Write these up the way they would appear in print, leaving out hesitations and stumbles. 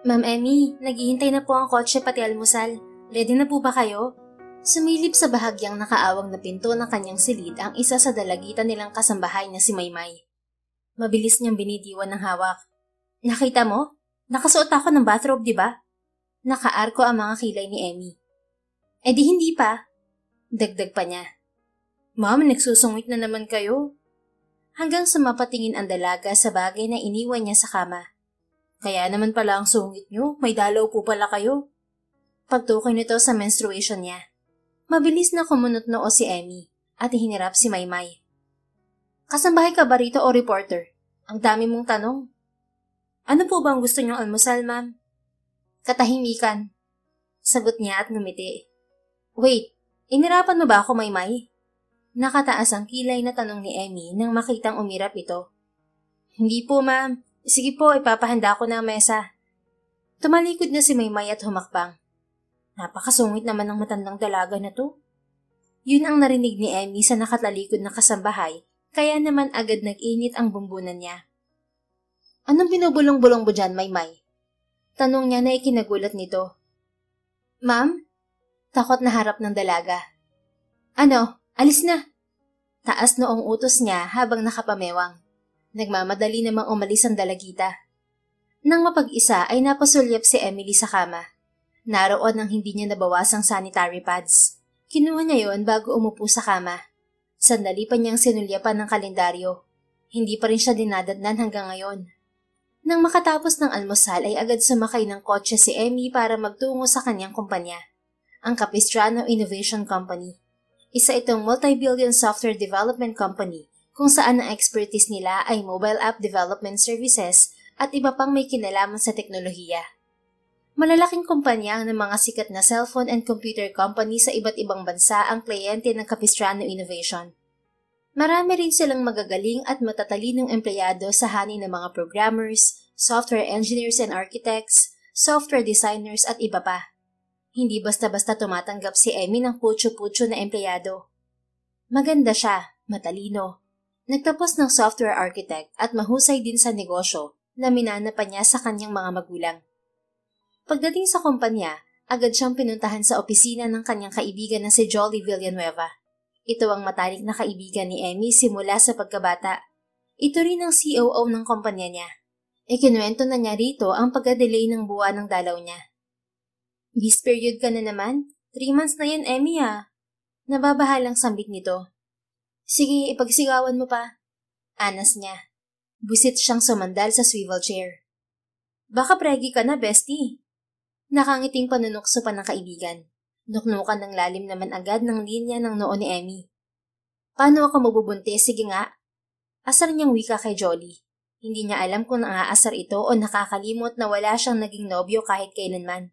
Ma'am Emmy, naghihintay na po ang kotse pati almusal. Ready na po ba kayo? Sumilip sa bahagyang nakaawang na pinto ng kanyang silid ang isa sa dalagitan nilang kasambahay na si Maymay. Mabilis niyang binitiwan ng hawak. Nakita mo? Nakasuot ako ng bathrobe, di ba? Nakaarko ang mga kilay ni Emmy. Eh di hindi pa. Dagdag pa niya. Ma'am, nagsusungit na naman kayo. Hanggang sumapatingin ang dalaga sa bagay na iniwan niya sa kama. Kaya naman pala ang sungit niyo, may dalaw po pala kayo. Pagtukoy nito sa menstruation niya. Mabilis na kumunot noo si Emmy at hinirap si Maymay. Kasambahay ka ba rito o reporter? Ang dami mong tanong. Ano po ba ang gusto niyong almusal, ma'am? Katahimikan. Sagot niya at ngumiti. Wait, inirapan mo ba ako, Maymay? Nakataas ang kilay na tanong ni Emmy nang makitang umirap ito. Hindi po, ma'am. Sige po, ipapahanda ko na ang mesa. Tumalikod na si Maymay at humakbang. Napakasungit naman ng matandang dalaga na to. Yun ang narinig ni Emmy sa nakatalikod na kasambahay, kaya naman agad nag-init ang bumbunan niya. Anong binubulong-bulong mo dyan, Maymay? Tanong niya na ikinagulat nito. Ma'am? Takot na harap ng dalaga. Ano? Alis na! Taas noong utos niya habang nakapamewang. Nagmamadali namang umalis ang dalagita. Nang mapag-isa ay napasulyap si Emily sa kama. Naroon ang hindi niya nabawasang sanitary pads. Kinuha niya yon bago umupo sa kama. Sandali pa niyang sinulyapan ng kalendaryo. Hindi pa rin siya dinadatnan hanggang ngayon. Nang makatapos ng almusal ay agad sumakay ng kotse si Emmy para magtungo sa kanyang kumpanya, ang Capistrano Innovation Company. Isa itong multi-billion software development company kung saan ang expertise nila ay mobile app development services at iba pang may kinalaman sa teknolohiya. Malalaking kumpanya ng mga sikat na cellphone and computer company sa iba't ibang bansa ang kliyente ng Capistrano Innovation. Marami rin silang magagaling at matatalinong empleyado sa hani ng mga programmers, software engineers and architects, software designers at iba pa. Hindi basta-basta tumatanggap si Emmy ng putyo-putyo na empleyado. Maganda siya, matalino. Nagtapos ng software architect at mahusay din sa negosyo na minana pa niya sa kanyang mga magulang. Pagdating sa kumpanya, agad siyang pinuntahan sa opisina ng kanyang kaibigan na si Jolly Villanueva. Ito ang matalik na kaibigan ni Emmy simula sa pagkabata. Ito rin ang COO ng kumpanya niya. Ikinuwento na niya rito ang pagka-delay ng buwan ng dalaw niya. This period ka na naman? 3 months na yan, Emmy ah. Nababahalang sambit nito. Sige, ipagsigawan mo pa. Anas niya. Busit siyang sumandal sa swivel chair. Baka pregi ka na, bestie. Nakangiting panunukso pa ng kaibigan. Nuknukan ng lalim naman agad ng linya ng noo ni Emmy. Paano ako mabubuntis? Sige nga. Asar niyang wika kay Jolly. Hindi niya alam kung naaasar ito o nakakalimot na wala siyang naging nobyo kahit kailanman.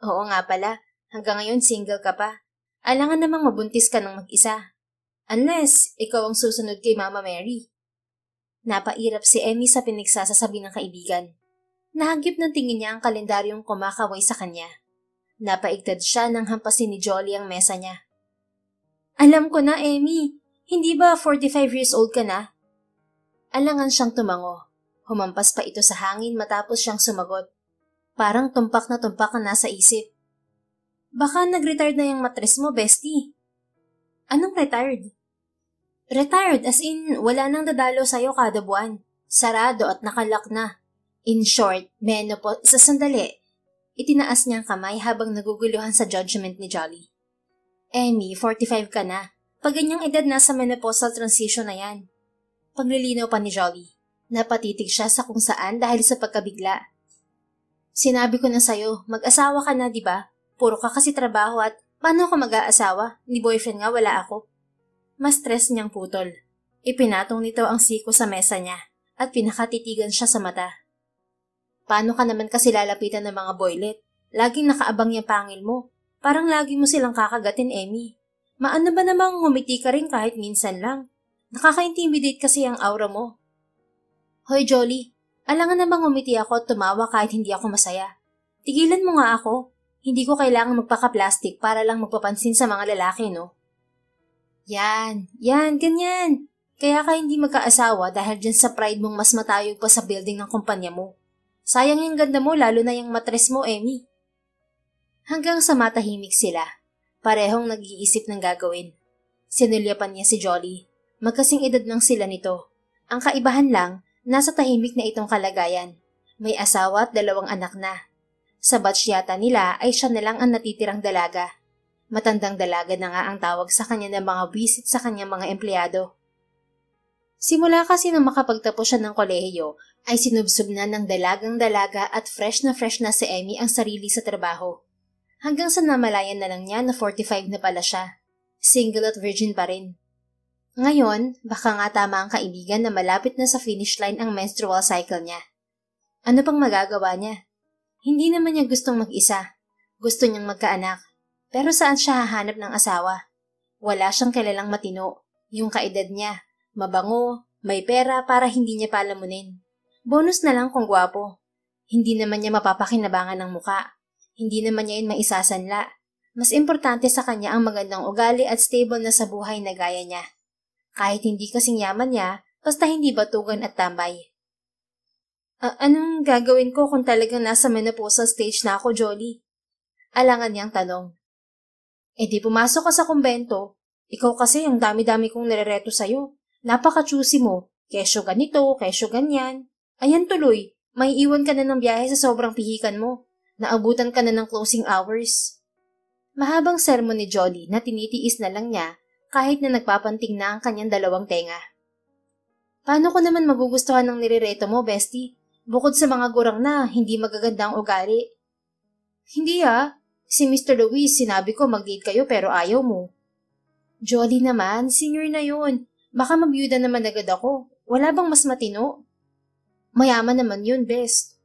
Oo nga pala, hanggang ngayon single ka pa. Alangan namang mabuntis ka ng mag-isa. Unless, ikaw ang susunod kay Mama Mary. Napairap si Emmy sa pinagsasasabi ng kaibigan. Nahagip ng tingin niya ang kalendaryong kumakaway sa kanya. Napaigtad siya nang hampasin ni Jolly ang mesa niya. Alam ko na, Emmy. Hindi ba 45 years old ka na? Alangan siyang tumango. Humampas pa ito sa hangin matapos siyang sumagot. Parang tumpak na tumpak ang nasa isip. Baka nag-retired na yung matres mo, bestie. Anong retired? Retired as in wala nang dadalo sa'yo kada buwan. Sarado at nakalak na. In short, menopause sa sandali. Itinaas niya ang kamay habang naguguluhan sa judgment ni Jolly. Emmy, 45 ka na. Pag ganyang edad nasa menopausal transition na yan. Paglilinaw pa ni Jolly. Napatitig siya sa kung saan dahil sa pagkabigla. Sinabi ko na sa'yo, mag-asawa ka na, di ba? Puro ka kasi trabaho at paano ako mag-aasawa? Ni boyfriend nga wala ako. Mas stress niyang putol. Ipinatong nito ang siko sa mesa niya at pinakatitigan siya sa mata. Paano ka naman kasi lalapitan ng mga boylet? Laging nakaabang yung pangil mo. Parang lagi mo silang kakagatin, Emmy. Maano ba namang ngumiti ka rin kahit minsan lang? Nakaka-intimidate kasi ang aura mo. Hoy, Jolly. Alangan namang ngumiti ako at tumawa kahit hindi ako masaya. Tigilan mo nga ako. Hindi ko kailangan magpaka-plastic para lang magpapansin sa mga lalaki, no? Yan, ganyan. Kaya ka hindi magkaasawa dahil dyan sa pride mong mas matayog pa sa building ng kumpanya mo. Sayang yung ganda mo lalo na yung matres mo, Emmy. Hanggang sa matahimik sila, parehong nag-iisip ng gagawin. Sinulyapan niya si Jolly. Magkasing edad lang sila nito. Ang kaibahan lang, nasa tahimik na itong kalagayan. May asawa at 2 anak na. Sa batch yata nila ay siya na lang ang natitirang dalaga. Matandang dalaga na nga ang tawag sa kanya ng mga visit sa kanyang mga empleyado. Simula kasi nang makapagtapos siya ng kolehiyo, ay sinubsob na ng dalagang dalaga at fresh na si Emmy ang sarili sa trabaho. Hanggang sa namalayan na lang niya na 45 na pala siya. Single at virgin pa rin. Ngayon, baka nga tama ang kaibigan na malapit na sa finish line ang menstrual cycle niya. Ano pang magagawa niya? Hindi naman niya gustong mag-isa. Gusto niyang magkaanak. Pero saan siya hahanap ng asawa? Wala siyang kilalang matino. Yung kaedad niya. Mabango, may pera para hindi niya palamunin. Bonus na lang kung gwapo. Hindi naman niya mapapakinabangan ng muka. Hindi naman niya yun maisasanla. Mas importante sa kanya ang magandang ugali at stable na sa buhay na gaya niya. Kahit hindi kasing yaman niya, basta hindi batugan at tambay. Anong gagawin ko kung talagang nasa menopausal stage na ako, Jolly? Alangan niyang tanong. Di pumasok ka sa kumbento. Ikaw kasi ang dami-dami kong nirereto sa'yo. Napaka-choosy mo. Kesyo ganito, kesyo ganyan. Ayan tuloy, may iwan ka na ng biyahe sa sobrang pihikan mo. Naabutan ka na ng closing hours. Mahabang sermon ni Jolly na tinitiis na lang niya kahit na nagpapanting na ang kanyang 2 tenga. Paano ko naman magugustuhan ng nirereto mo, bestie? Bukod sa mga gurang na hindi magaganda ang ugali. Hindi si Mr. Luis sinabi ko mag-date kayo pero ayaw mo. Jolly naman, senior na yun. Baka mabiyuda naman agad ako. Wala bang mas matino? Mayaman naman yun, best.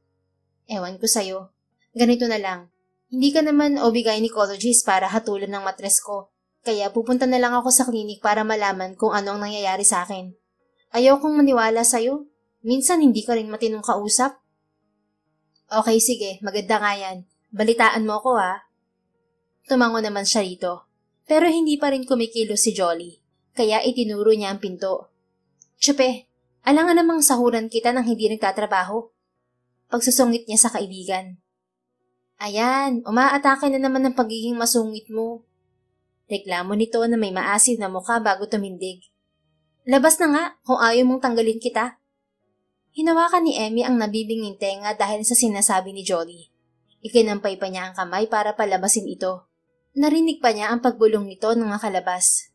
Ewan ko sa'yo. Ganito na lang. Hindi ka naman OB-gynecologist para hatulan ng matres ko. Kaya pupunta na lang ako sa klinik para malaman kung ano ang nangyayari sa akin. Ayaw kong maniwala sa'yo. Minsan hindi ka rin matinong kausap. Okay, sige. Maganda nga yan. Balitaan mo ako, Tumango naman siya rito. Pero hindi pa rin kumikilos si Jolly. Kaya itinuro niya ang pinto. Tsupe, alangan namang sahuran kita nang hindi nagtatrabaho. Pagsusungit niya sa kaibigan. Ayan, umaatake na naman ang pagiging masungit mo. Reklamo nito na may maasim na mukha bago tumindig. Labas na nga kung ayaw mong tanggalin kita. Hinawakan ni Emmy ang nabibinging tenga dahil sa sinasabi ni Jolly. Ikinampay pa niya ang kamay para palabasin ito. Narinig pa niya ang pagbulong nito nang makalabas.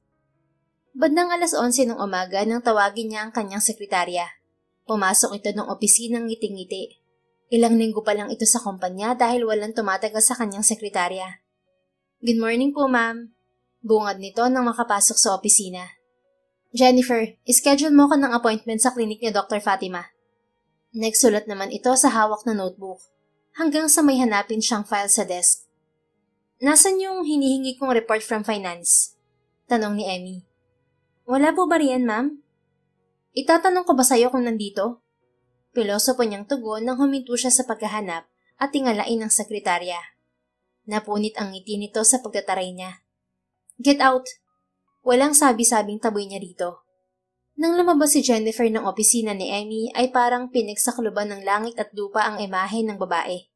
Bandang 11:00 ng umaga nang tawagin niya ang kanyang sekretarya. Pumasok ito ng opisinang ngiting-ngiti. Ilang linggo pa lang ito sa kumpanya dahil walang tumatagal sa kanyang sekretarya. Good morning po, ma'am. Bungad nito nang makapasok sa opisina. Jennifer, ischedule mo ka ng appointment sa klinik ni Dr. Fatima. Nagsulat naman ito sa hawak na notebook, hanggang sa may hanapin siyang file sa desk. Nasaan yung hinihingi kong report from finance? Tanong ni Emmy. Wala po ba riyan, ma'am? Itatanong ko ba sa'yo kung nandito? Pilosopo niyang tugon nang huminto siya sa paghahanap at tingalain ng sekretarya. Napunit ang ngiti nito sa pagtataray niya. Get out! Walang sabi-sabing taboy niya rito. Nang lumabas si Jennifer ng opisina ni Emmy ay parang pinagsakluban ng langit at lupa ang imahe ng babae.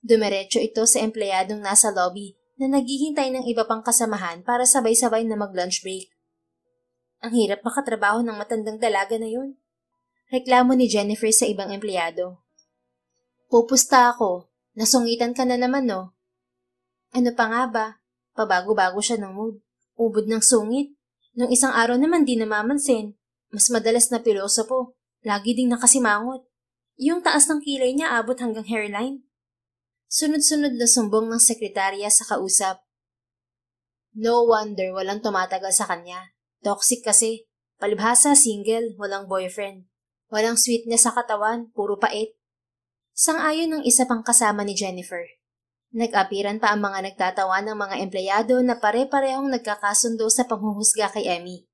Dumiretso ito sa empleyadong nasa lobby na naghihintay ng iba pang kasamahan para sabay-sabay na mag-lunch break. Ang hirap makatrabaho ng matandang dalaga na yun. Reklamo ni Jennifer sa ibang empleyado. Pupusta ako. Nasungitan ka na naman, no? Ano pa nga ba? Pabago-bago siya ng mood. Ubod ng sungit. Nung isang araw naman di namamansin. Mas madalas na pilosopo. Lagi ding nakasimangot. Yung taas ng kilay niya abot hanggang hairline. Sunod-sunod na sumbong ng sekretarya sa kausap. No wonder walang tumatagal sa kanya. Toxic kasi. Palibhasa, single, walang boyfriend. Walang sweetness sa katawan, puro pait. Sang-ayon ng isa pang kasama ni Jennifer. Nag-apiran pa ang mga nagtatawa ng mga empleyado na pare-parehong nagkakasundo sa panghuhusga kay Emmy.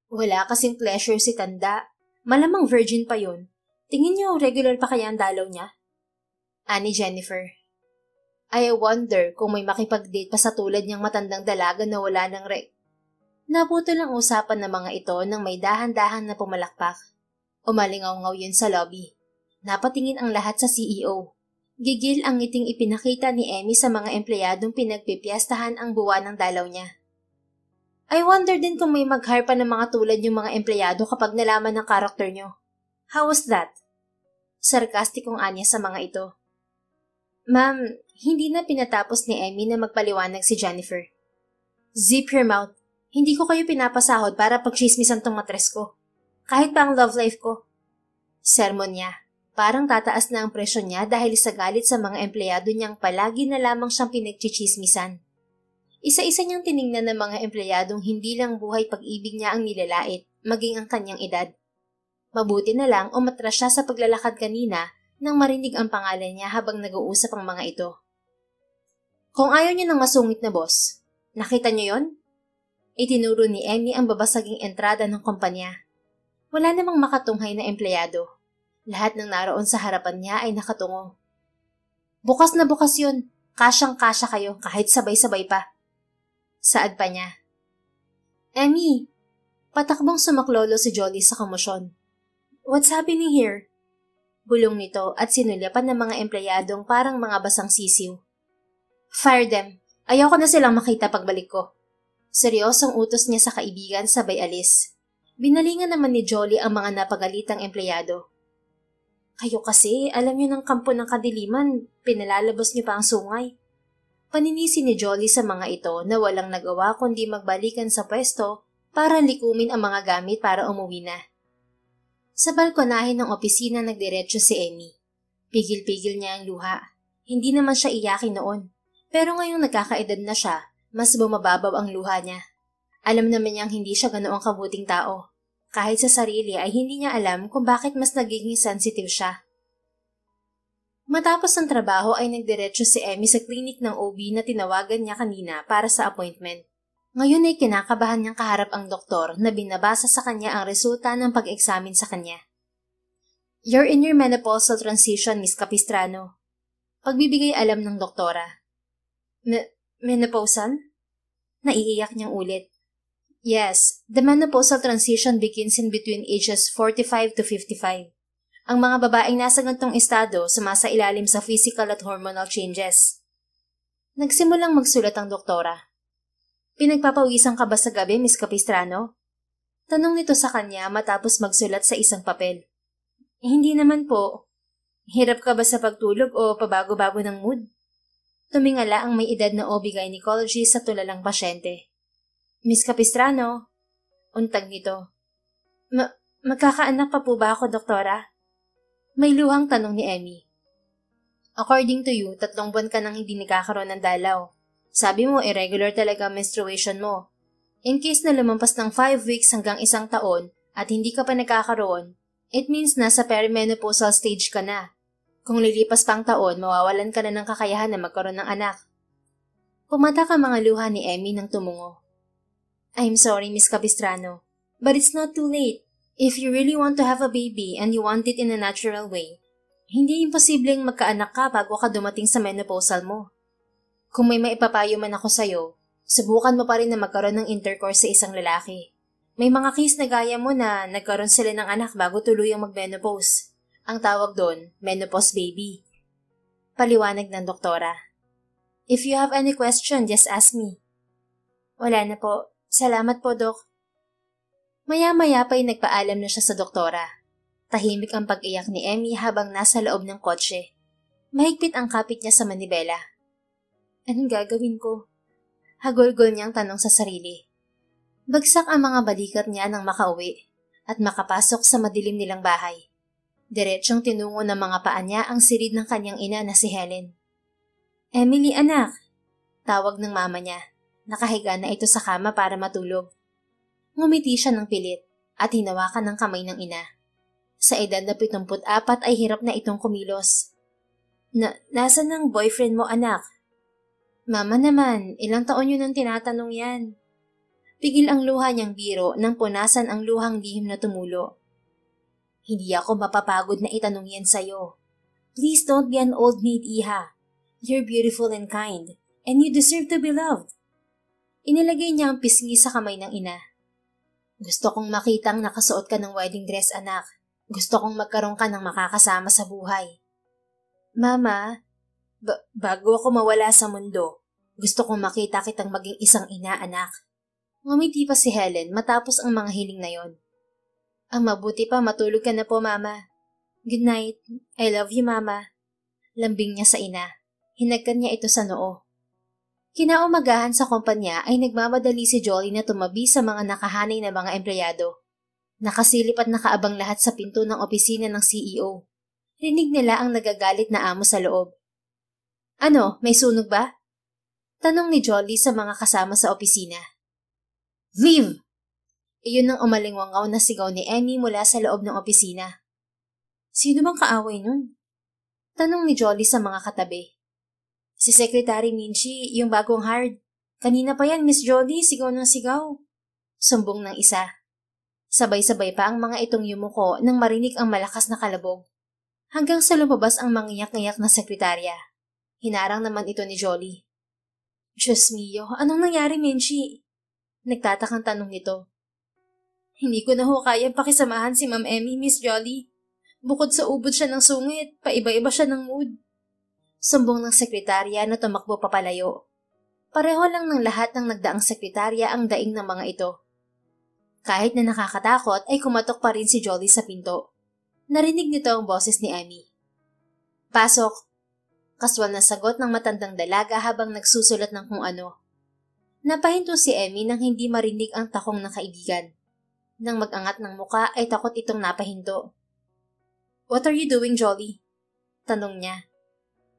Wala kasing pleasure si Tanda. Malamang virgin pa yun. Tingin niyo regular pa kaya ang dalaw niya? Ani Jennifer. I wonder kung may makipag-date pa sa tulad niyang matandang dalaga na wala ng Naputol ang usapan ng mga ito nang may dahan-dahan na pumalakpak. Umalingaw-ngaw yun sa lobby. Napatingin ang lahat sa CEO. Gigil ang ngiting ipinakita ni Emmy sa mga empleyadong pinagpipiyastahan ang buwan ng dalaw niya. I wonder din kung may mag-hire pa ng mga tulad yung mga empleyado kapag nalaman ng karakter nyo. How was that? Sarkastikong anya sa mga ito. Ma'am, hindi na pinatapos ni Emmy na magpaliwanag si Jennifer. Zip your mouth. Hindi ko kayo pinapasahod para pagchismisan tong matres ko. Kahit pa ang love life ko. Sermon niya. Parang tataas na ang presyon niya dahil sa galit sa mga empleyado niyang palagi na lamang siyang pinagchichismisan. Isa-isa niyang tiningnan ng mga empleyadong hindi lang buhay pag-ibig niya ang nilalait, maging ang kanyang edad. Mabuti na lang umatras siya sa paglalakad kanina nang marinig ang pangalan niya habang nag-uusap ang mga ito. Kung ayaw niyo ng masungit na boss, nakita niyo yon? Itinuro ni Emmy ang babasaging entrada ng kumpanya. Wala namang makatunghay na empleyado. Lahat ng naroon sa harapan niya ay nakatungo. Bukas na bukas yun. Kasyang-kasya kayo kahit sabay-sabay pa. Saad pa niya. Emmy, patakbong sumaklolo si Jolly sa komosyon. What's happening here? Bulong nito at sinulyapan ng mga empleyadong parang mga basang sisiw. Fire them. Ayoko na silang makita pagbalik ko. Seryosong utos niya sa kaibigan sabay alis. Binalingan naman ni Jolly ang mga napagalitang empleyado. Kayo kasi, alam niyo ng kampo ng kadiliman, pinalalabas niyo pa ang sungay. Paninisi ni Jolly sa mga ito na walang nagawa kundi magbalikan sa pwesto para likumin ang mga gamit para umuwi na. Sa balkonahin ng opisina nagdiretso si Emmy. Pigil-pigil niya ang luha. Hindi naman siya iyakin noon. Pero ngayong nagkakaedad na siya, mas bumababaw ang luha niya. Alam naman niyang hindi siya ganoong kabuting tao. Kahit sa sarili ay hindi niya alam kung bakit mas nagiging sensitive siya. Matapos ang trabaho ay nagdiretso si Emmy sa klinik ng OB na tinawagan niya kanina para sa appointment. Ngayon ay kinakabahan niyang kaharap ang doktor na binabasa sa kanya ang resulta ng pag-eksamin sa kanya. You're in your menopausal transition, Miss Capistrano. Pagbibigay alam ng doktora. Menopausal? Naiiyak niyang ulit. Yes, the menopausal transition begins in between ages 45 to 55. Ang mga babaeng nasa gantong estado sumasailalim sa physical at hormonal changes. Nagsimulang magsulat ang doktora. Pinagpapawisan ka ba sa gabi, Miss Capistrano? Tanong nito sa kanya matapos magsulat sa isang papel. Hindi naman po. Hirap ka ba sa pagtulog o pabago-bago ng mood? Tumingala ang may edad na OB-gynecologist sa tulalang pasyente. Miss Capistrano, untag nito. Magkakaanak pa po ba ako, doktora? May luhang tanong ni Emmy. According to you, 3 buwan ka nang hindi nakakaroon ng dalaw. Sabi mo, irregular talaga ang menstruation mo. In case na lumampas ng 5 weeks hanggang 1 taon at hindi ka pa nagkakaroon, it means na sa perimenopausal stage ka na. Kung lilipas pang taon, mawawalan ka na ng kakayahan na magkaroon ng anak. Pumatak ang mga luha ni Emmy nang tumungo. I'm sorry, Miss Capistrano, but it's not too late. If you really want to have a baby and you want it in a natural way, hindi imposibleng magkaanak ka bago ka dumating sa menopausal mo. Kung may maipapayo man ako sa'yo, subukan mo pa rin na magkaroon ng intercourse sa isang lalaki. May mga case na gaya mo na nagkaroon sila ng anak bago tuluyang mag-menopause. Ang tawag doon, menopause baby. Paliwanag ng doktora. If you have any question, just ask me. Wala na po. Salamat po, Dok. Maya-maya pa'y nagpaalam na siya sa doktora. Tahimik ang pag-iyak ni Emmy habang nasa loob ng kotse. Mahigpit ang kapit niya sa manibela. Anong gagawin ko? Hagulgol niyang tanong sa sarili. Bagsak ang mga balikat niya nang makauwi at makapasok sa madilim nilang bahay. Diretsyong tinungo ng mga paa niya ang silid ng kanyang ina na si Helen. Emily, anak! Tawag ng mama niya. Nakahiga na ito sa kama para matulog. Ngumiti siya ng pilit at hinawakan ng kamay ng ina. Sa edad na 74 ay hirap na itong kumilos. Nasaan ang boyfriend mo, anak? Mama naman, ilang taon yun ang tinatanong yan. Pigil ang luha niyang biro nang punasan ang luhang lihim na tumulo. Hindi ako mapapagod na itanong yan sa'yo. Please don't be an old maid, Iha. You're beautiful and kind, and you deserve to be loved. Inilagay niya ang pisngi sa kamay ng ina. Gusto kong makitang nakasuot ka ng wedding dress, anak. Gusto kong magkaroon ka ng makakasama sa buhay. Mama, bago ako mawala sa mundo, gusto kong makita kitang maging isang ina, anak. Ngumiti pa si Helen matapos ang mga hiling na yon. Ang mabuti pa matulog ka na po, Mama. Good night. I love you, Mama. Lambing niya sa ina. Hinagkan niya ito sa noo. Kinaumagahan sa kumpanya ay nagmamadali si Jolly na tumabi sa mga nakahanay na mga empleyado. Nakasilip at nakaabang lahat sa pinto ng opisina ng CEO. Rinig nila ang nagagalit na amo sa loob. Ano, may sunog ba? Tanong ni Jolly sa mga kasama sa opisina. Leave! Iyon ang umalingwangaw na sigaw ni Emmy mula sa loob ng opisina. Sino bang kaaway nun? Tanong ni Jolly sa mga katabi. Si Secretary Minchi, yung bagong hired. Kanina pa yan, Miss Jolly, sigaw ng sigaw. Sumbong ng isa. Sabay-sabay pa ang mga itong yumuko nang marinig ang malakas na kalabog. Hanggang sa lumabas ang mangiyak-ngiyak na sekretarya. Hinarang naman ito ni Jolly. Diyos mio, anong nangyari, Minchi? Nagtatakang tanong nito. Hindi ko na ho kayang pakisamahan si Ma'am Emmy, Miss Jolly. Bukod sa ubod siya ng sungit, paiba-iba siya ng mood. Sumbong ng sekretarya na tumakbo papalayo. Pareho lang ng lahat ng nagdaang sekretarya ang daing ng mga ito. Kahit na nakakatakot ay kumatok pa rin si Jolly sa pinto. Narinig nito ang boses ni Emmy. Pasok! Kaswal na sagot ng matandang dalaga habang nagsusulat ng kung ano. Napahinto si Emmy nang hindi marinig ang takong ng kaibigan. Nang mag-angat ng muka ay takot itong napahinto. What are you doing, Jolly? Tanong niya.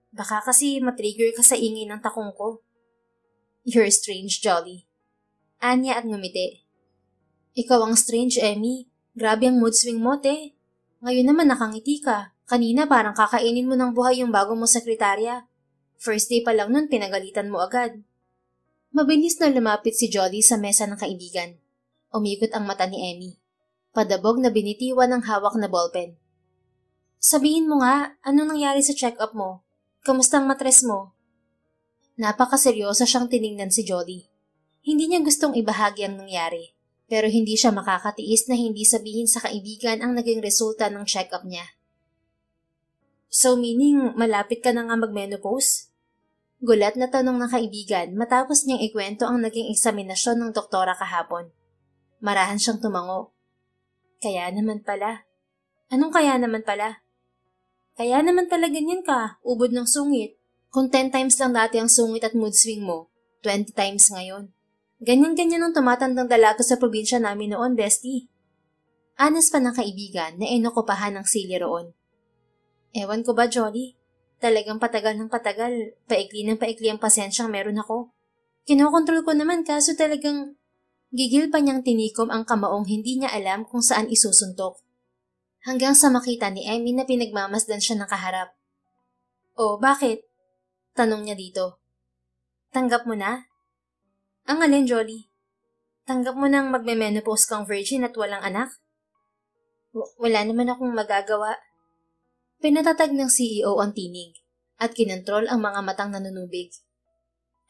Baka kasi matrigger ka sa ingay ng takong ko. You're strange, Jolly. Anya at ngumiti. Ikaw ang strange, Emmy. Grabe ang mood swing mo, te. Ngayon naman nakangiti ka. Kanina parang kakainin mo ng buhay yung bago mong sekretarya. First day pa lang nun pinagalitan mo agad. Mabilis na lumapit si Jolly sa mesa ng kaibigan. Umikot ang mata ni Emmy. Padabog na binitiwan ng hawak na ballpen. Sabihin mo nga, anong nangyari sa check-up mo? Kamusta ang matres mo? Napakaseryosa siyang tiningnan si Jolly. Hindi niya gustong ibahagi ang nangyari, pero hindi siya makakatiis na hindi sabihin sa kaibigan ang naging resulta ng check-up niya. So meaning, malapit ka na nga mag-menopause? Gulat na tanong ng kaibigan matapos niyang ikwento ang naging eksaminasyon ng doktora kahapon. Marahan siyang tumango. Kaya naman pala. Anong kaya naman pala? Kaya naman pala ganyan ka, ubod ng sungit. Kung 10 times lang dati ang sungit at mood swing mo, 20 times ngayon. Ganyan-ganyan ang tumatandang dalaga sa probinsya namin noon, bestie. Anas pa ng kaibigan na inukupahan ng sili roon. Ewan ko ba, Jolly? Talagang patagal ng patagal, paikli ng paikli ang pasensyang meron ako. Kinokontrol ko naman kaso talagang gigil pa niyang tinikom ang kamaong hindi niya alam kung saan isusuntok. Hanggang sa makita ni Emmy na pinagmamasdan siya nakaharap. Oh, bakit? Tanong niya dito. Tanggap mo na? Ang alin, Jolly? Tanggap mo nang magme-menopause kang virgin at walang anak? Wala naman akong magagawa. Pinatatag ng CEO ang tinig at kinontrol ang mga matang nanunubig.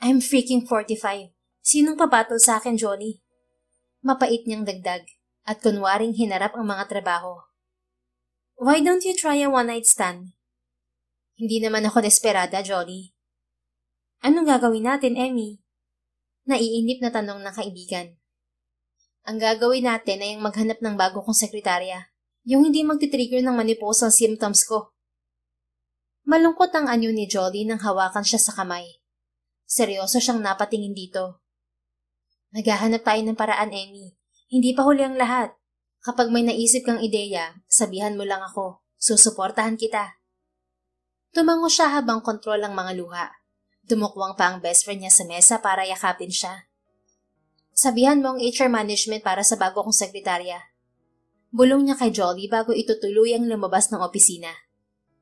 I'm freaking 45. Sinong papatol sa akin, Jolly? Mapait niyang dagdag at kunwaring hinarap ang mga trabaho. Why don't you try a one-night stand? Hindi naman ako desperada, Jolly. Anong gagawin natin, Emmy? Naiinip na tanong ng kaibigan. Ang gagawin natin ay ang maghanap ng bago kong sekretarya. Yung hindi magtitrigger ng menopausal symptoms ko. Malungkot ang anyo ni Jolly nang hawakan siya sa kamay. Seryoso siyang napatingin dito. Naghahanap tayo ng paraan, Emmy. Hindi pa huli ang lahat. Kapag may naisip kang ideya, sabihan mo lang ako. Susuportahan kita. Tumango siya habang kontrol ang mga luha. Dumukwang pa ang best friend niya sa mesa para yakapin siya. Sabihan mo ang HR management para sa bago kong sekretarya. Bulong niya kay Jolly bago ito tuluyang lumabas ng opisina.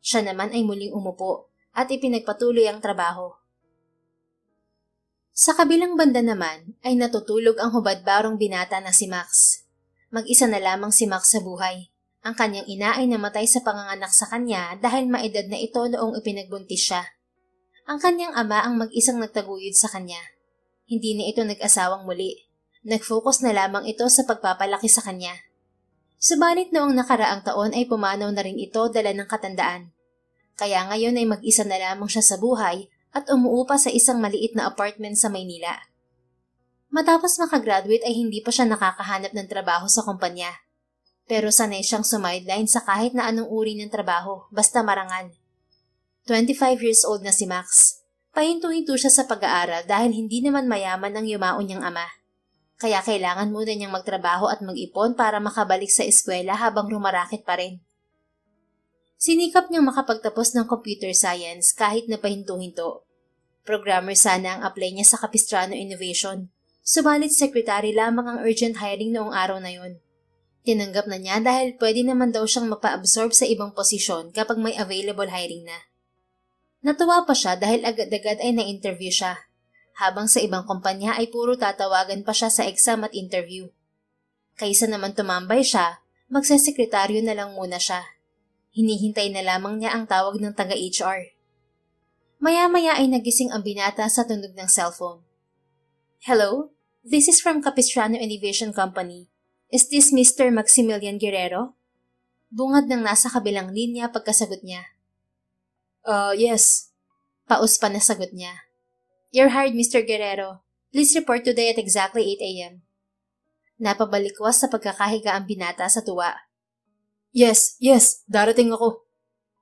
Siya naman ay muling umupo at ipinagpatuloy ang trabaho. Sa kabilang banda naman ay natutulog ang hubad-barong binata na si Max. Mag-isa na lamang si Max sa buhay. Ang kanyang ina ay namatay sa panganganak sa kanya dahil maedad na ito noong ipinagbuntis siya. Ang kanyang ama ang mag-isang nagtaguyod sa kanya. Hindi na ito nag-asawang muli. Nag-focus na lamang ito sa pagpapalaki sa kanya. Subalit noong nakaraang taon ay pumanaw na rin ito dala ng katandaan. Kaya ngayon ay mag-isa na lamang siya sa buhay at umuupa sa isang maliit na apartment sa Maynila. Matapos makagraduate ay hindi pa siya nakakahanap ng trabaho sa kumpanya. Pero sanay siyang sumideline sa kahit na anong uri ng trabaho, basta marangal. 25 years old na si Max. Pahinto-hinto siya sa pag-aaral dahil hindi naman mayaman ang yumaon niyang ama. Kaya kailangan muna niyang magtrabaho at mag-ipon para makabalik sa eskwela habang rumarakit pa rin. Sinikap niyang makapagtapos ng computer science kahit na pahinto-hinto. Programmer sana ang apply niya sa Capistrano Innovation. Subalit secretary lamang ang urgent hiring noong araw na yon. Tinanggap na niya dahil pwede naman daw siyang mapa-absorb sa ibang posisyon kapag may available hiring na. Natuwa pa siya dahil agad-agad ay na-interview siya, habang sa ibang kumpanya ay puro tatawagan pa siya sa exam at interview. Kaysa naman tumambay siya, magsesekretaryo na lang muna siya. Hinihintay na lamang niya ang tawag ng taga-HR. Maya-maya ay nagising ang binata sa tunog ng cellphone. Hello, this is from Capistrano Innovation Company. Is this Mr. Maximilian Guerrero? Bungad ng nasa kabilang linya pagkasagot niya. Yes. Paus pa na sagot niya. You're hired, Mr. Guerrero. Please report today at exactly 8 a.m. Napabalikwas sa pagkakahiga ang binata sa tuwa. Yes, darating ako.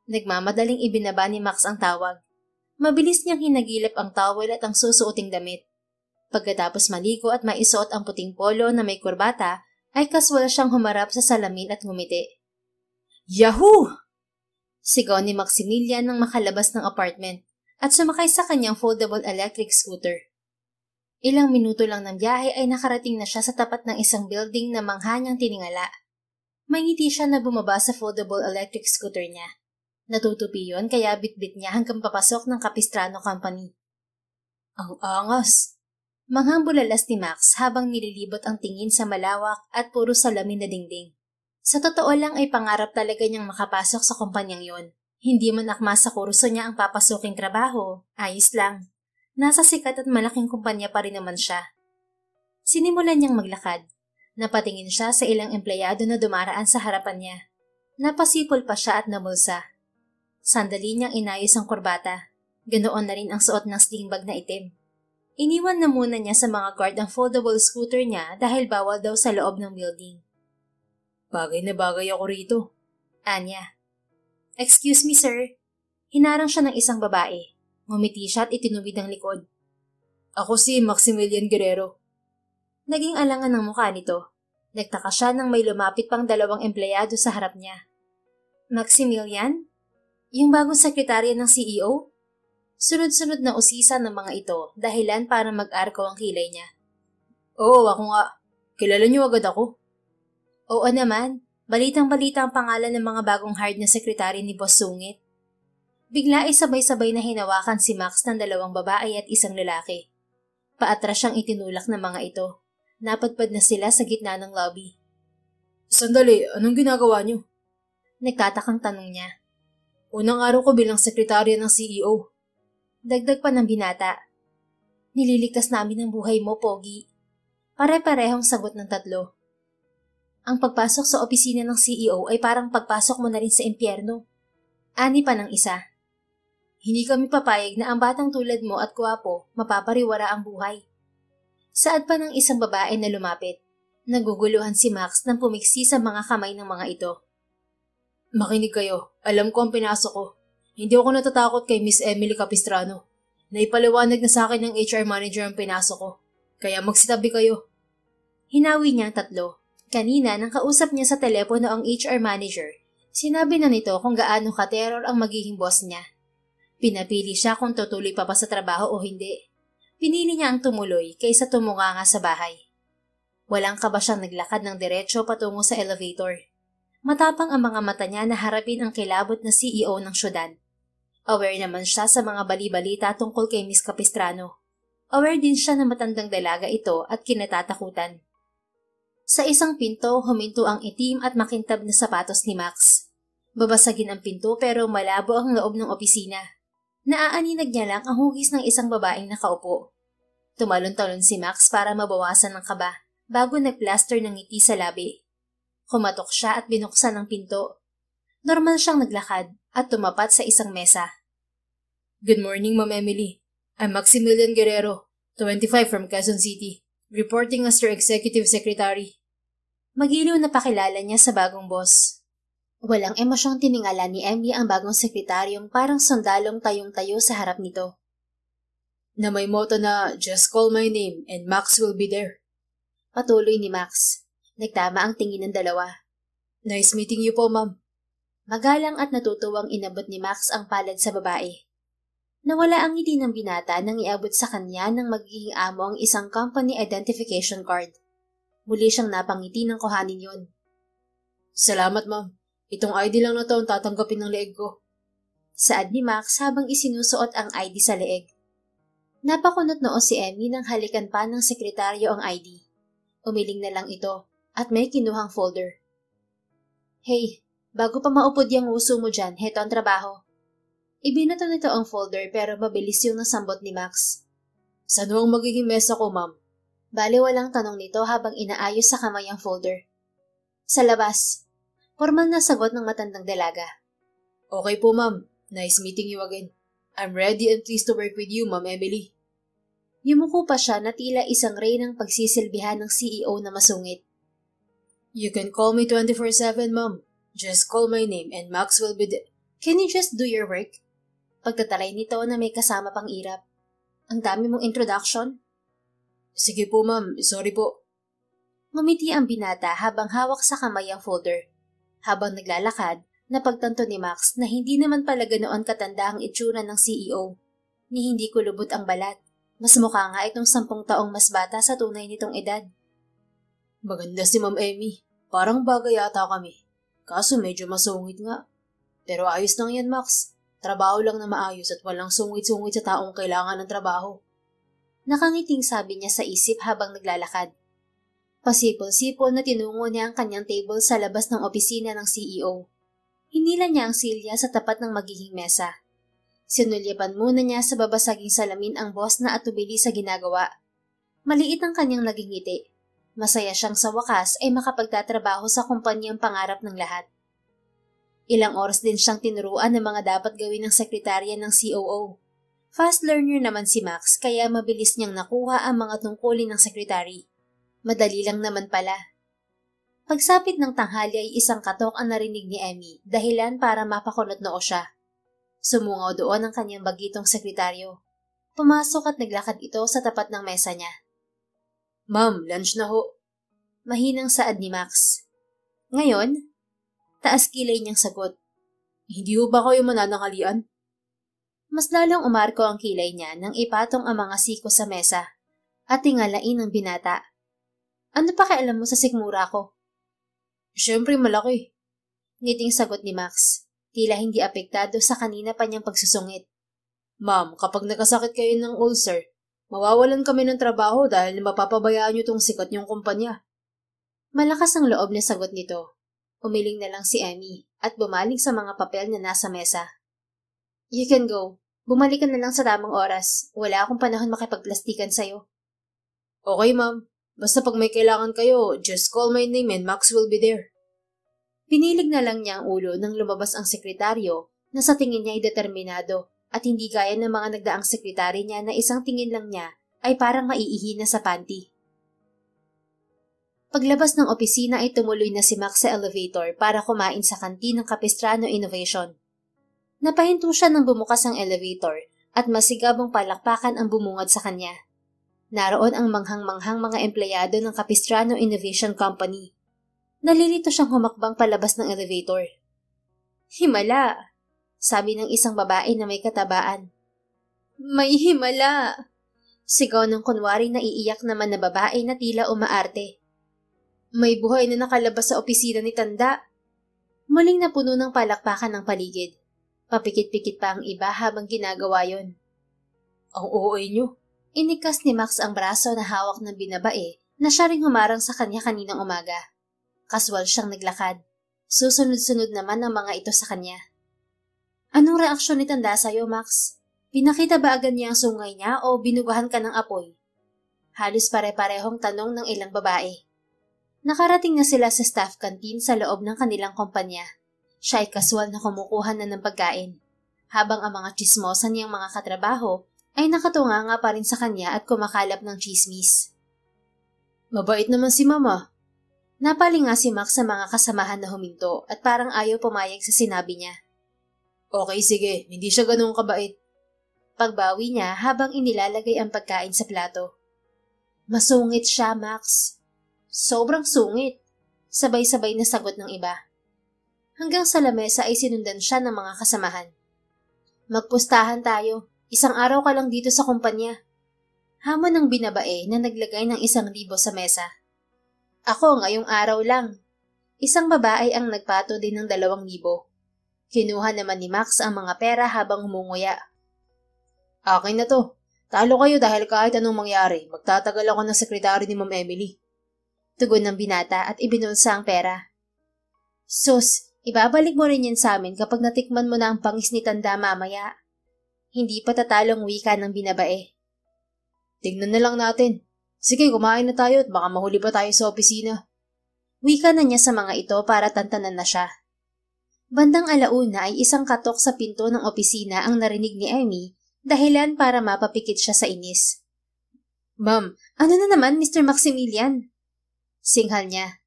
Nagmamadaling ibinaba ni Max ang tawag. Mabilis niyang hinagilap ang towel at ang susuoting damit. Pagkatapos maligo at maisuot ang puting polo na may kurbata, ay kaswal siyang humarap sa salamin at ngumiti. Yahoo! Sigaw ni Maximilian nang makalabas ng apartment at sumakay sa kanyang foldable electric scooter. Ilang minuto lang ng biyahe ay nakarating na siya sa tapat ng isang building na mangha niyang tiningala. May ngiti siya na bumaba sa foldable electric scooter niya. Natutupi yon kaya bitbit niya hanggang papasok ng Capistrano Company. Ang angas! Manghang bulalas ni Max habang nililibot ang tingin sa malawak at puro salamin na dingding. Sa totoo lang ay pangarap talaga niyang makapasok sa kumpanyang yon. Hindi man akma sa kurso niya ang papasuking trabaho, ayos lang. Nasa sikat at malaking kumpanya pa rin naman siya. Sinimulan niyang maglakad. Napatingin siya sa ilang empleyado na dumaraan sa harapan niya. Napasipol pa siya at namulsa. Sandali niyang inayos ang kurbata. Ganoon na rin ang suot ng sling bag na itim. Iniwan na muna niya sa mga guard ang foldable scooter niya dahil bawal daw sa loob ng building. Bagay na bagay ako rito. Anya. Excuse me, sir. Hinarang siya ng isang babae. Ngumiti siya at itinuwid ang likod. Ako si Maximilian Guerrero. Naging alangan ng mukha nito. Nagtaka siya nang may lumapit pang 2 empleyado sa harap niya. Maximilian? Yung bagong sekretarya ng CEO? Sunod-sunod na usisa ng mga ito dahilan para mag-arko ang kilay niya. Oo, ako nga. Kilala niyo agad ako. Oo naman. Balitang-balita ang pangalan ng mga bagong hired na sekretary ni Boss Sungit. Bigla ay sabay-sabay na hinawakan si Max ng 2 babae at 1 lalaki. Paatras siyang itinulak ng mga ito. Napadpad na sila sa gitna ng lobby. Sandali, anong ginagawa niyo? Nagtatakang tanong niya. Unang araw ko bilang sekretarya ng CEO. Dagdag pa ng binata. Nililigtas namin ang buhay mo, Pogi. Pare-parehong sagot ng 3. Ang pagpasok sa opisina ng CEO ay parang pagpasok mo na rin sa impyerno. Ani pa ng isa. Hindi kami papayag na ang batang tulad mo at gwapo mapapariwara ang buhay. Saad pa ng isang babae na lumapit. Naguguluhan si Max nang pumiksi sa mga kamay ng mga ito. Makinig kayo. Alam ko ang pinasok ko. Hindi ako natatakot kay Miss Emily Capistrano. Naipaliwanag na sa akin ng HR manager ang pinasok ko. Kaya magsitabi kayo. Hinawi niya ang 3. Kanina nang kausap niya sa telepono ang HR manager, sinabi na nito kung gaano ka-terror ang magiging boss niya. Pinapili siya kung tutuloy pa ba sa trabaho o hindi. Pinili niya ang tumuloy kaysa tumunganga sa bahay. Walang kaba siyang naglakad ng diretsyo patungo sa elevator. Matapang ang mga mata niya na harapin ang kilabot na CEO ng syudad. Aware naman siya sa mga bali-balita tungkol kay Miss Capistrano. Aware din siya na matandang dalaga ito at kinatatakutan. Sa isang pinto, huminto ang itim at makintab na sapatos ni Max. Babasagin ang pinto pero malabo ang loob ng opisina. Naaaninag niya lang ang hugis ng isang babaeng nakaupo. Tumalon-talon si Max para mabawasan ng kaba bago nagplaster ng ngiti sa labi. Kumatok siya at binuksan ang pinto. Normal siyang naglakad at tumapat sa isang mesa. Good morning, Ma'am Emily. I'm Maximilian Guerrero, 25 from Quezon City, reporting as your executive secretary. Magiliw na pakilala niya sa bagong boss. Walang emosyong tiningala ni Emmy ang bagong sekretaryong parang sundalong tayong-tayo sa harap nito. Na may motto na, just call my name and Max will be there. Patuloy ni Max. Nagtama ang tingin ng dalawa. Nice meeting you po, ma'am. Magalang at natutuwang inabot ni Max ang palad sa babae. Nawala ang ngiti ng binata nang iabot sa kanya ng magiging amo ang isang company identification card. Muli siyang napangiti ng kuhanin yun. Salamat, ma'am. Itong ID lang na to ang tatanggapin ng leeg ko. Saad ni Max habang isinusuot ang ID sa leeg. Napakunot noo si Emmy nang halikan pa ng sekretaryo ang ID. Umiling na lang ito at may kinuhang folder. Hey, bago pa maupod yung uso mo dyan, heto ang trabaho. Ibinato nito ang folder pero mabilis yung nasambot ni Max. Saan ang magiging mesa ko, ma'am? Bale walang tanong nito habang inaayos sa kamay ang folder. Sa labas. Formal na sagot ng matandang dalaga. Okay po, ma'am. Nice meeting you again. I'm ready and pleased to work with you, Ma'am Emily. Yumuko pa siya na tila isang rey ng pagsisilbihan ng CEO na masungit. You can call me 24/7, ma'am. Just call my name and Max will be there. Can you just do your work? Pagtatalay nito na may kasama pang irap. Ang dami mong introduction. Sige po, ma'am. Sorry po. Ngumiti ang binata habang hawak sa kamay ang folder. Habang naglalakad, napagtanto ni Max na hindi naman pala ganoon katanda ang itsura ng CEO. Ni hindi kulubot ang balat. Mas mukha nga itong 10 taong mas bata sa tunay nitong edad. Maganda si Ma'am Emmy. Parang bagay yata kami. Kaso medyo masungit nga. Pero ayos lang yan, Max. Trabaho lang na maayos at walang sungit-sungit sa taong kailangan ng trabaho. Nakangiting sabi niya sa isip habang naglalakad. Pasipol-sipol na tinungo niya ang kanyang table sa labas ng opisina ng CEO. Hinila niya ang silya sa tapat ng magiging mesa. Sinulyapan muna niya sa babasaging salamin ang boss na atubili sa ginagawa. Maliit ang kanyang naging ngiti. Masaya siyang sa wakas ay makapagtatrabaho sa kumpanyang pangarap ng lahat. Ilang oras din siyang tinuruan ng mga dapat gawin ng sekretarya ng COO. Fast learner naman si Max kaya mabilis niyang nakuha ang mga tungkulin ng sekretary. Madali lang naman pala. Pagsapit ng tanghali ay isang katok ang narinig ni Emmy, dahilan para mapakunot noo siya. Sumungaw doon ang kanyang bagitong sekretaryo. Pumasok at naglakad ito sa tapat ng mesa niya. Ma'am, lunch na ho. Mahinang saad ni Max. Ngayon? Taas kilay niyang sagot. Hindi ho ba kayo mananangalian? Mas lalong umarko ang kilay niya nang ipatong ang mga siko sa mesa at tingalain ng binata. Ano pa kailan mo sa sikmura ko? Siyempre malaki. Ngiting sagot ni Max. Tila hindi apektado sa kanina pa niyang pagsusungit. Ma'am, kapag nakasakit kayo ng ulcer, mawawalan kami ng trabaho dahil mapapabayaan niyo tong sikat niyong kumpanya. Malakas ang loob na sagot nito. Umiling na lang si Emmy at bumalik sa mga papel na nasa mesa. You can go. Bumalik ka na lang sa tamang oras. Wala akong panahon makipagplastikan sa'yo. Okay, ma'am. Basta pag may kailangan kayo, just call my name and Max will be there. Pinilig na lang niya ang ulo nang lumabas ang sekretaryo na sa tingin niya ay determinado at hindi gaya ng mga nagdaang sekretary niya na isang tingin lang niya ay parang maiihi na sa panty. Paglabas ng opisina ay tumuloy na si Max sa elevator para kumain sa kantin ng Capistrano Innovation. Napahinto siya nang bumukas ang elevator at masigabong palakpakan ang bumungad sa kanya. Naroon ang manghang-manghang mga empleyado ng Capistrano Innovation Company. Nalilito siyang humakbang palabas ng elevator. Himala! Sabi ng isang babae na may katabaan. May himala! Sigaw ng kunwari na iiyak naman na babae na tila umaarte. May buhay na nakalabas sa opisina ni Tanda. Muling napuno ng palakpakan ng paligid. Papikit-pikit pa ang iba habang ginagawa yon. Ang OA niyo. Inikas ni Max ang braso na hawak ng binabae na siya ring humarang sa kanya kaninang umaga. Kaswal siyang naglakad. Susunod-sunod naman ang mga ito sa kanya. Anong reaksyon ni Tanda sa'yo, Max? Pinakita ba agad niya ang sungay niya o binugahan ka ng apoy? Halos pare-parehong tanong ng ilang babae. Nakarating na sila sa staff canteen sa loob ng kanilang kumpanya. Siya ay kaswal na kumukuha na ng pagkain, habang ang mga chismosa niyang mga katrabaho ay nakatunganga pa rin sa kanya at kumakalap ng chismis. Mabait naman si Mama. Napalinga si Max sa mga kasamahan na huminto at parang ayaw pumayag sa sinabi niya. Okay, sige, hindi siya ganun kabait. Pagbawi niya habang inilalagay ang pagkain sa plato. Masungit siya, Max. Sobrang sungit. Sabay-sabay na sagot ng iba. Hanggang sa lamesa ay sinundan siya ng mga kasamahan. Magpustahan tayo. Isang araw ka lang dito sa kumpanya. Hamon ng binabae na naglagay ng 1,000 sa mesa. Ako ngayong araw lang. Isang babae ang nagpato din ng 2,000. Kinuha naman ni Max ang mga pera habang humunguya. Akin na to. Talo kayo dahil kahit anong mangyari, magtatagal ako ng sekretary ni Ma'am Emily. Tugon ng binata at ibinulsa ang pera. Sus, ibabalik mo rin yan sa amin kapag natikman mo na ang pangis ni Tanda mamaya. Hindi pa tatalong wika ng binabae. Tignan na lang natin. Sige, kumain na tayo at baka mahuli pa tayo sa opisina. Wika na niya sa mga ito para tantanan na siya. Bandang alauna ay isang katok sa pinto ng opisina ang narinig ni Emmy, dahilan para mapapikit siya sa inis. Ma'am, ano na naman, Mr. Maximilian? Singhal niya.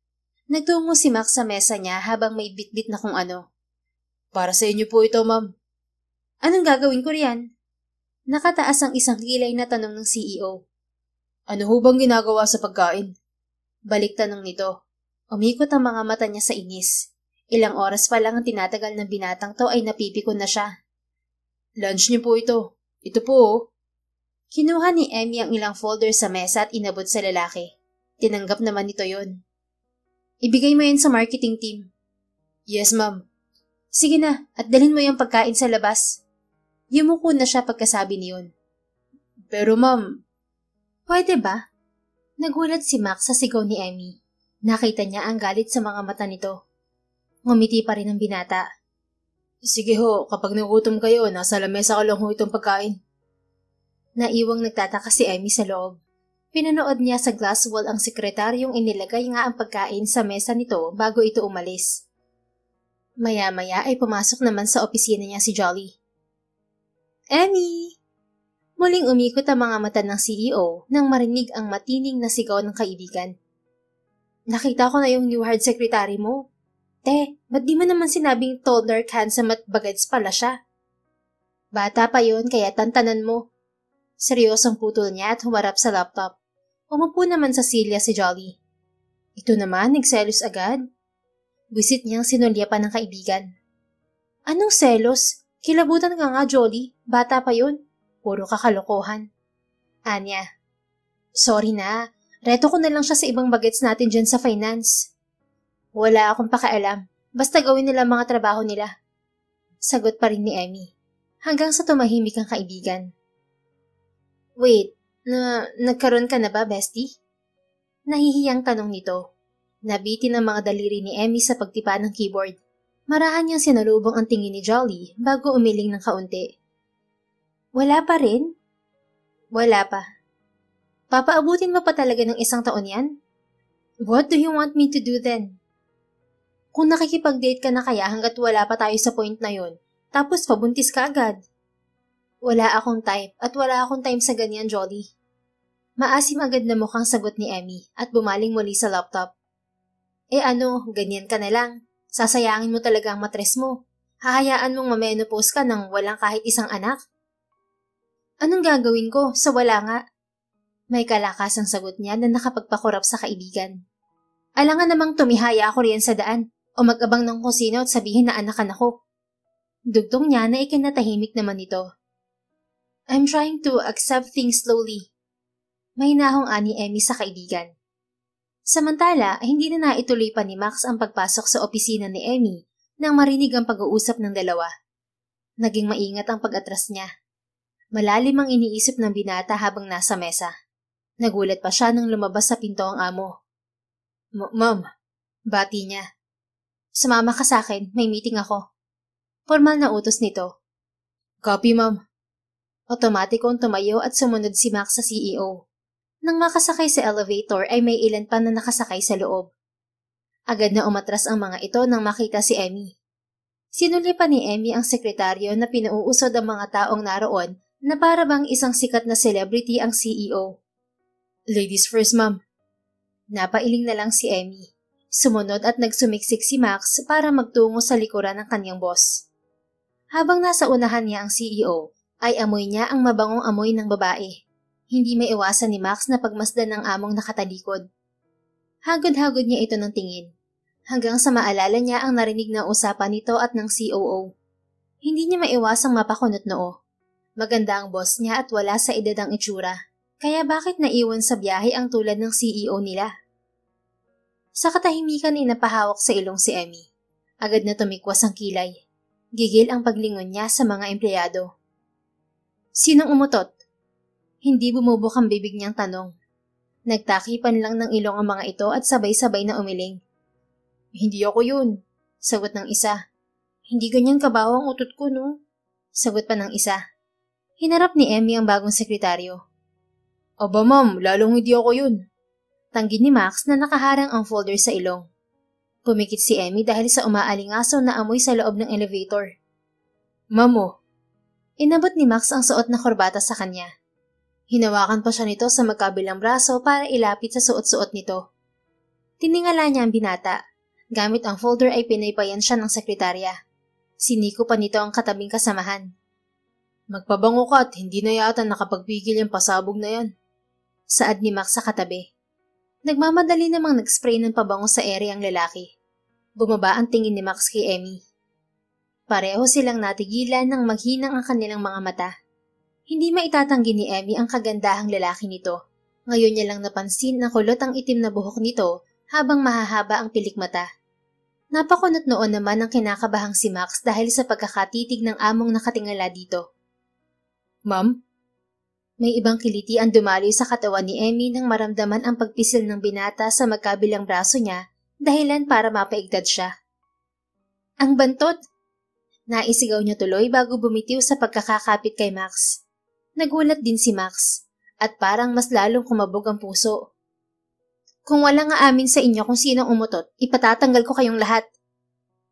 Nagtungo si Max sa mesa niya habang may bitbit na kung ano. Para sa inyo po ito, ma'am. Anong gagawin ko riyan? Nakataas ang isang kilay na tanong ng CEO. Ano ho bang ginagawa sa pagkain? Balik tanong nito. Umikot ang mga mata niya sa inis. Ilang oras pa lang ang tinatagal ng binatang to ay napipikon na siya. Lunch niyo po ito. Ito po oh. Kinuha ni Emmy ang ilang folder sa mesa at inabot sa lalaki. Tinanggap naman nito yon. Ibigay mo yan sa marketing team. Yes, ma'am. Sige na, at dalhin mo yung pagkain sa labas. Yumuko na siya pagkasabi niyon. Pero ma'am... Pwede ba? Nagulat si Max sa sigaw ni Emmy. Nakita niya ang galit sa mga mata nito. Ngumiti pa rin ang binata. Sige ho, kapag nagutom kayo, nasa lamesa ko lang ho itong pagkain. Naiwang nagtataka si Emmy sa loob. Pinanood niya sa glass wall ang sekretaryong inilagay nga ang pagkain sa mesa nito bago ito umalis. Maya-maya ay pumasok naman sa opisina niya si Jolly. Emmy! Muling umikot ang mga mata ng CEO nang marinig ang matining na sigaw ng kaibigan. Nakita ko na yung new hard secretary mo. Ba't di mo naman sinabing tall, dark, handsome at bagets pala siya? Bata pa yon kaya tantanan mo. Seryosong putol niya at humarap sa laptop. Umupo naman sa silya si Jolly. Ito naman, nagselos agad. Wisit niyang sinulya pa ng kaibigan. Anong selos? Kilabutan ka nga, Jolly. Bata pa yon. Puro kakalokohan. Anya. Sorry na. Reto ko na lang siya sa ibang bagets natin dyan sa finance. Wala akong pakialam. Basta gawin nila mga trabaho nila. Sagot pa rin ni Emmy. Hanggang sa tumahimik ang kaibigan. Wait, nagkaroon ka na ba, bestie? Nahihiyang tanong nito. Nabitin ang mga daliri ni Emmy sa pagtipa ng keyboard. Marahan niyang sinalubong ang tingin ni Jolly bago umiling ng kaunti. Wala pa rin? Wala pa. Papaabutin mo pa talaga ng 1 taon yan? What do you want me to do then? Kung nakikipag-date ka na kaya hanggat wala pa tayo sa point na yon, tapos pabuntis ka agad. Wala akong type at wala akong time sa ganyan, Jolly. Maasim agad na mukhang sagot ni Emmy at bumaling muli sa laptop. Ganyan ka na lang. Sasayangin mo talaga ang matres mo. Hahayaan mong ma-menopause ka nang walang kahit isang anak? Anong gagawin ko? Sa wala nga. May kalakasang sagot niya na nakapagpakurap sa kaibigan. Alangan namang tumihaya ako riyan sa daan o mag-abang ng kusina at sabihin na anakan ako. Dugtong niya na ikinatahimik naman ito. I'm trying to accept things slowly. May nahong ani Emmy sa kaibigan. Samantala, hindi na naituloy pa ni Max ang pagpasok sa opisina ni Emmy nang marinig ang pag-uusap ng dalawa. Naging maingat ang pag-atras niya. Malalim ang iniisip ng binata habang nasa mesa. Nagulat pa siya nang lumabas sa pinto ang amo. Ma'am, bati niya. Sumama ka sa akin, may meeting ako. Formal na utos nito. Copy, ma'am. Otomatikong tumayo at sumunod si Max sa CEO. Nang makasakay sa elevator ay may ilan pa na nakasakay sa loob. Agad na umatras ang mga ito nang makita si Emmy. Sinuli pa ni Emmy ang sekretaryo na pinauusod ang mga taong naroon na para bang isang sikat na celebrity ang CEO. Ladies first, ma'am. Napailing na lang si Emmy. Sumunod at nagsumiksik si Max para magtungo sa likuran ng kanyang boss. Habang nasa unahan niya ang CEO, ay amoy niya ang mabangong amoy ng babae. Hindi may iwasan ni Max na pagmasdan ng among nakatalikod. Hagod-hagod niya ito ng tingin. Hanggang sa maalala niya ang narinig na usapan nito at ng COO. Hindi niya maiwasang mapakunot noo. Maganda ang boss niya at wala sa edad ang itsura. Kaya bakit naiwan sa biyahe ang tulad ng CEO nila? Sa katahimikan ay napahawak sa ilong si Emmy. Agad na tumikwas ang kilay. Gigil ang paglingon niya sa mga empleyado. Sinong umutot? Hindi bumubok ang bibig niyang tanong. Nagtakipan lang ng ilong ang mga ito at sabay-sabay na umiling. Hindi ako yun, sagot ng isa. Hindi ganyan kabaho ang utot ko, no? Sagot pa ng isa. Hinarap ni Emmy ang bagong sekretaryo. Aba ma'am, lalong hindi ako yun. Tanggi ni Max na nakaharang ang folder sa ilong. Pumikit si Emmy dahil sa umaalingaso na amoy sa loob ng elevator. Mamo. Inabot ni Max ang suot na korbata sa kanya. Hinawakan pa siya nito sa magkabilang braso para ilapit sa suot-suot nito. Tiningala niya ang binata. Gamit ang folder ay pinaypayan siya ng sekretarya. Siniko pa nito ang katabing kasamahan. Magpabango ka at hindi na yata nakapagpigil yung pasabog na yan. Saad ni Max sa katabi. Nagmamadali namang nag-spray ng pabango sa ere ang lalaki. Bumaba ang tingin ni Max kay Emmy. Pareho silang natigilan nang maghinang ang kanilang mga mata. Hindi maitatanggi ni Emmy ang kagandahang lalaki nito. Ngayon niya lang napansin na kulot ang itim na buhok nito habang mahahaba ang pilik mata. Napakunot noon naman ang kinakabahang si Max dahil sa pagkakatitig ng among nakatingala dito. Ma'am? May ibang kiliti ang dumaloy sa katawan ni Emmy nang maramdaman ang pagpisil ng binata sa magkabilang braso niya, dahilan para mapaigtad siya. Ang bantot! Naisigaw niya tuloy bago bumitiw sa pagkakakapit kay Max. Nagulat din si Max, at parang mas lalong kumabog ang puso. Kung walang aamin sa inyo kung sinong umutot, ipatatanggal ko kayong lahat.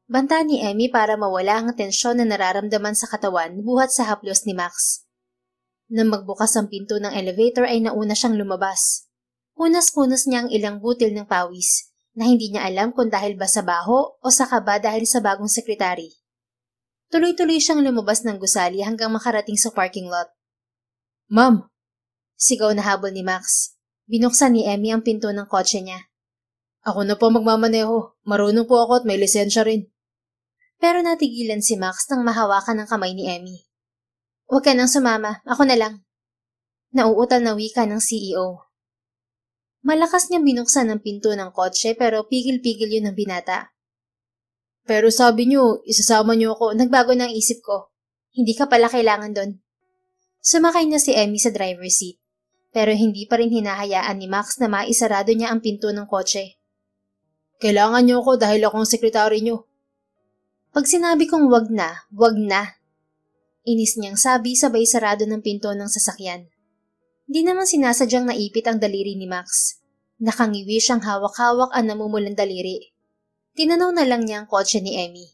Banta ni Emmy para mawala ang tensyon na nararamdaman sa katawan buhat sa haplos ni Max. Nang magbukas ang pinto ng elevator ay nauna siyang lumabas. Punas-punas niya ang ilang butil ng pawis na hindi niya alam kung dahil ba sa baho o sa kaba dahil sa bagong sekretary. Tuloy-tuloy siyang lumabas ng gusali hanggang makarating sa parking lot. Ma'am! Sigaw na habol ni Max. Binuksan ni Emmy ang pinto ng kotse niya. Ako na po magmamaneho. Marunong po ako at may lisensya rin. Pero natigilan si Max nang mahawakan ng kamay ni Emmy. Huwag ka nang sumama, ako na lang. Nauutal na wika ng CEO. Malakas niyang binuksan ang pinto ng kotse pero pigil-pigil yun ng binata. Pero sabi niyo, isasama niyo ako. Nagbago na ang isip ko. Hindi ka pala kailangan doon. Sumakay na si Emmy sa driver's seat. Pero hindi pa rin hinahayaan ni Max na maisarado niya ang pinto ng kotse. Kailangan niyo ako dahil ako ang sekretary niyo. Pag sinabi kong wag na, wag na. Inis niyang sabi sabay sarado ng pinto ng sasakyan. Di naman sinasadyang naipit ang daliri ni Max. Nakangiwi siyang hawak-hawak ang namumulang daliri. Tinanaw na lang niya ang kotse ni Emmy.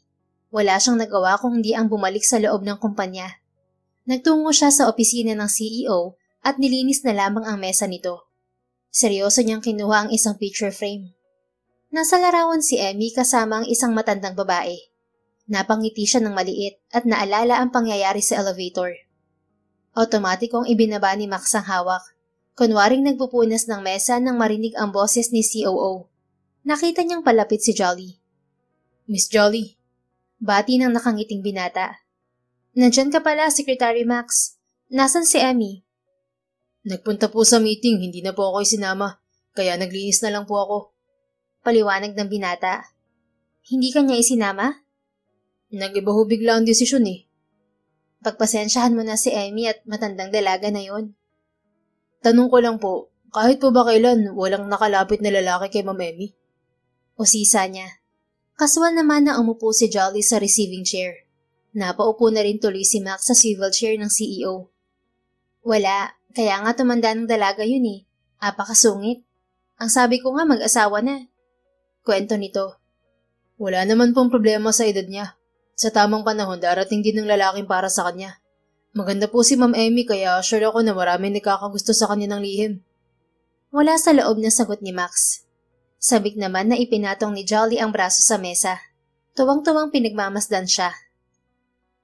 Wala siyang nagawa kung hindi ang bumalik sa loob ng kumpanya. Nagtungo siya sa opisina ng CEO at nilinis na lamang ang mesa nito. Seryoso niyang kinuha ang isang picture frame. Nasa larawan si Emmy kasama ang isang matandang babae. Napangiti siya ng maliit at naalala ang pangyayari sa elevator. Otomatikong ibinaba ni Max ang hawak. Kunwaring nagpupunas ng mesa nang marinig ang boses ni COO. Nakita niyang palapit si Jolly. Miss Jolly. Bati ng nakangiting binata. Nandyan ka pala, Secretary Max. Nasaan si Emmy? Nagpunta po sa meeting, hindi na po ako isinama. Kaya naglinis na lang po ako. Paliwanag ng binata. Hindi ka niya isinama? Nag-iba ho bigla ang desisyon eh. Pagpasensyahan mo na si Emmy at matandang dalaga na yon. Tanong ko lang po, kahit po ba kailan walang nakalapit na lalaki kay Ma'am Emmy? Usisa niya. Kaswal naman na umupo si Jolly sa receiving chair. Napaupo na rin tuloy si Max sa swivel chair ng CEO. Wala, kaya nga tumanda ng dalaga yun eh. Apakasungit. Ang sabi ko nga mag-asawa na. Kwento nito. Wala naman pong problema sa edad niya. Sa tamang panahon, darating din ng lalaking para sa kanya. Maganda po si Ma'am Emmy kaya sure ako na maraming nakakagusto sa kanya ng lihim. Wala sa loob na sagot ni Max. Sabik naman na ipinatong ni Jolly ang braso sa mesa. Tuwang-tuwang pinagmamasdan siya.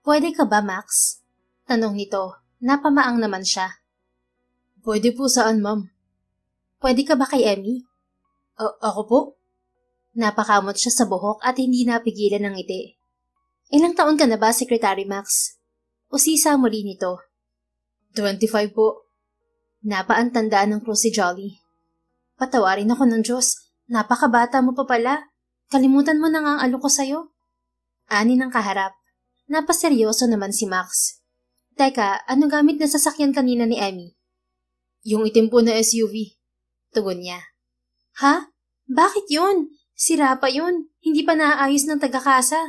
Pwede ka ba, Max? Tanong nito. Napamaang naman siya. Pwede po saan, ma'am? Pwede ka ba kay Emmy? Ako po? Napakamot siya sa buhok at hindi napigilan ng ngiti. Ilang taon ka na ba, Secretary Max? Usisa muli nito. 25 po. Napaantandaan ng krus si Jolly. Patawarin ako ng Diyos. Napakabata mo pa pala. Kalimutan mo na nga ang alok ko sa'yo. Ani ng kaharap. Napaseryoso naman si Max. Teka, ano gamit na sasakyan kanina ni Emmy? Yung itim po na SUV. Tugon niya. Ha? Bakit yun? Sira pa yun. Hindi pa naaayos ng tagakasa.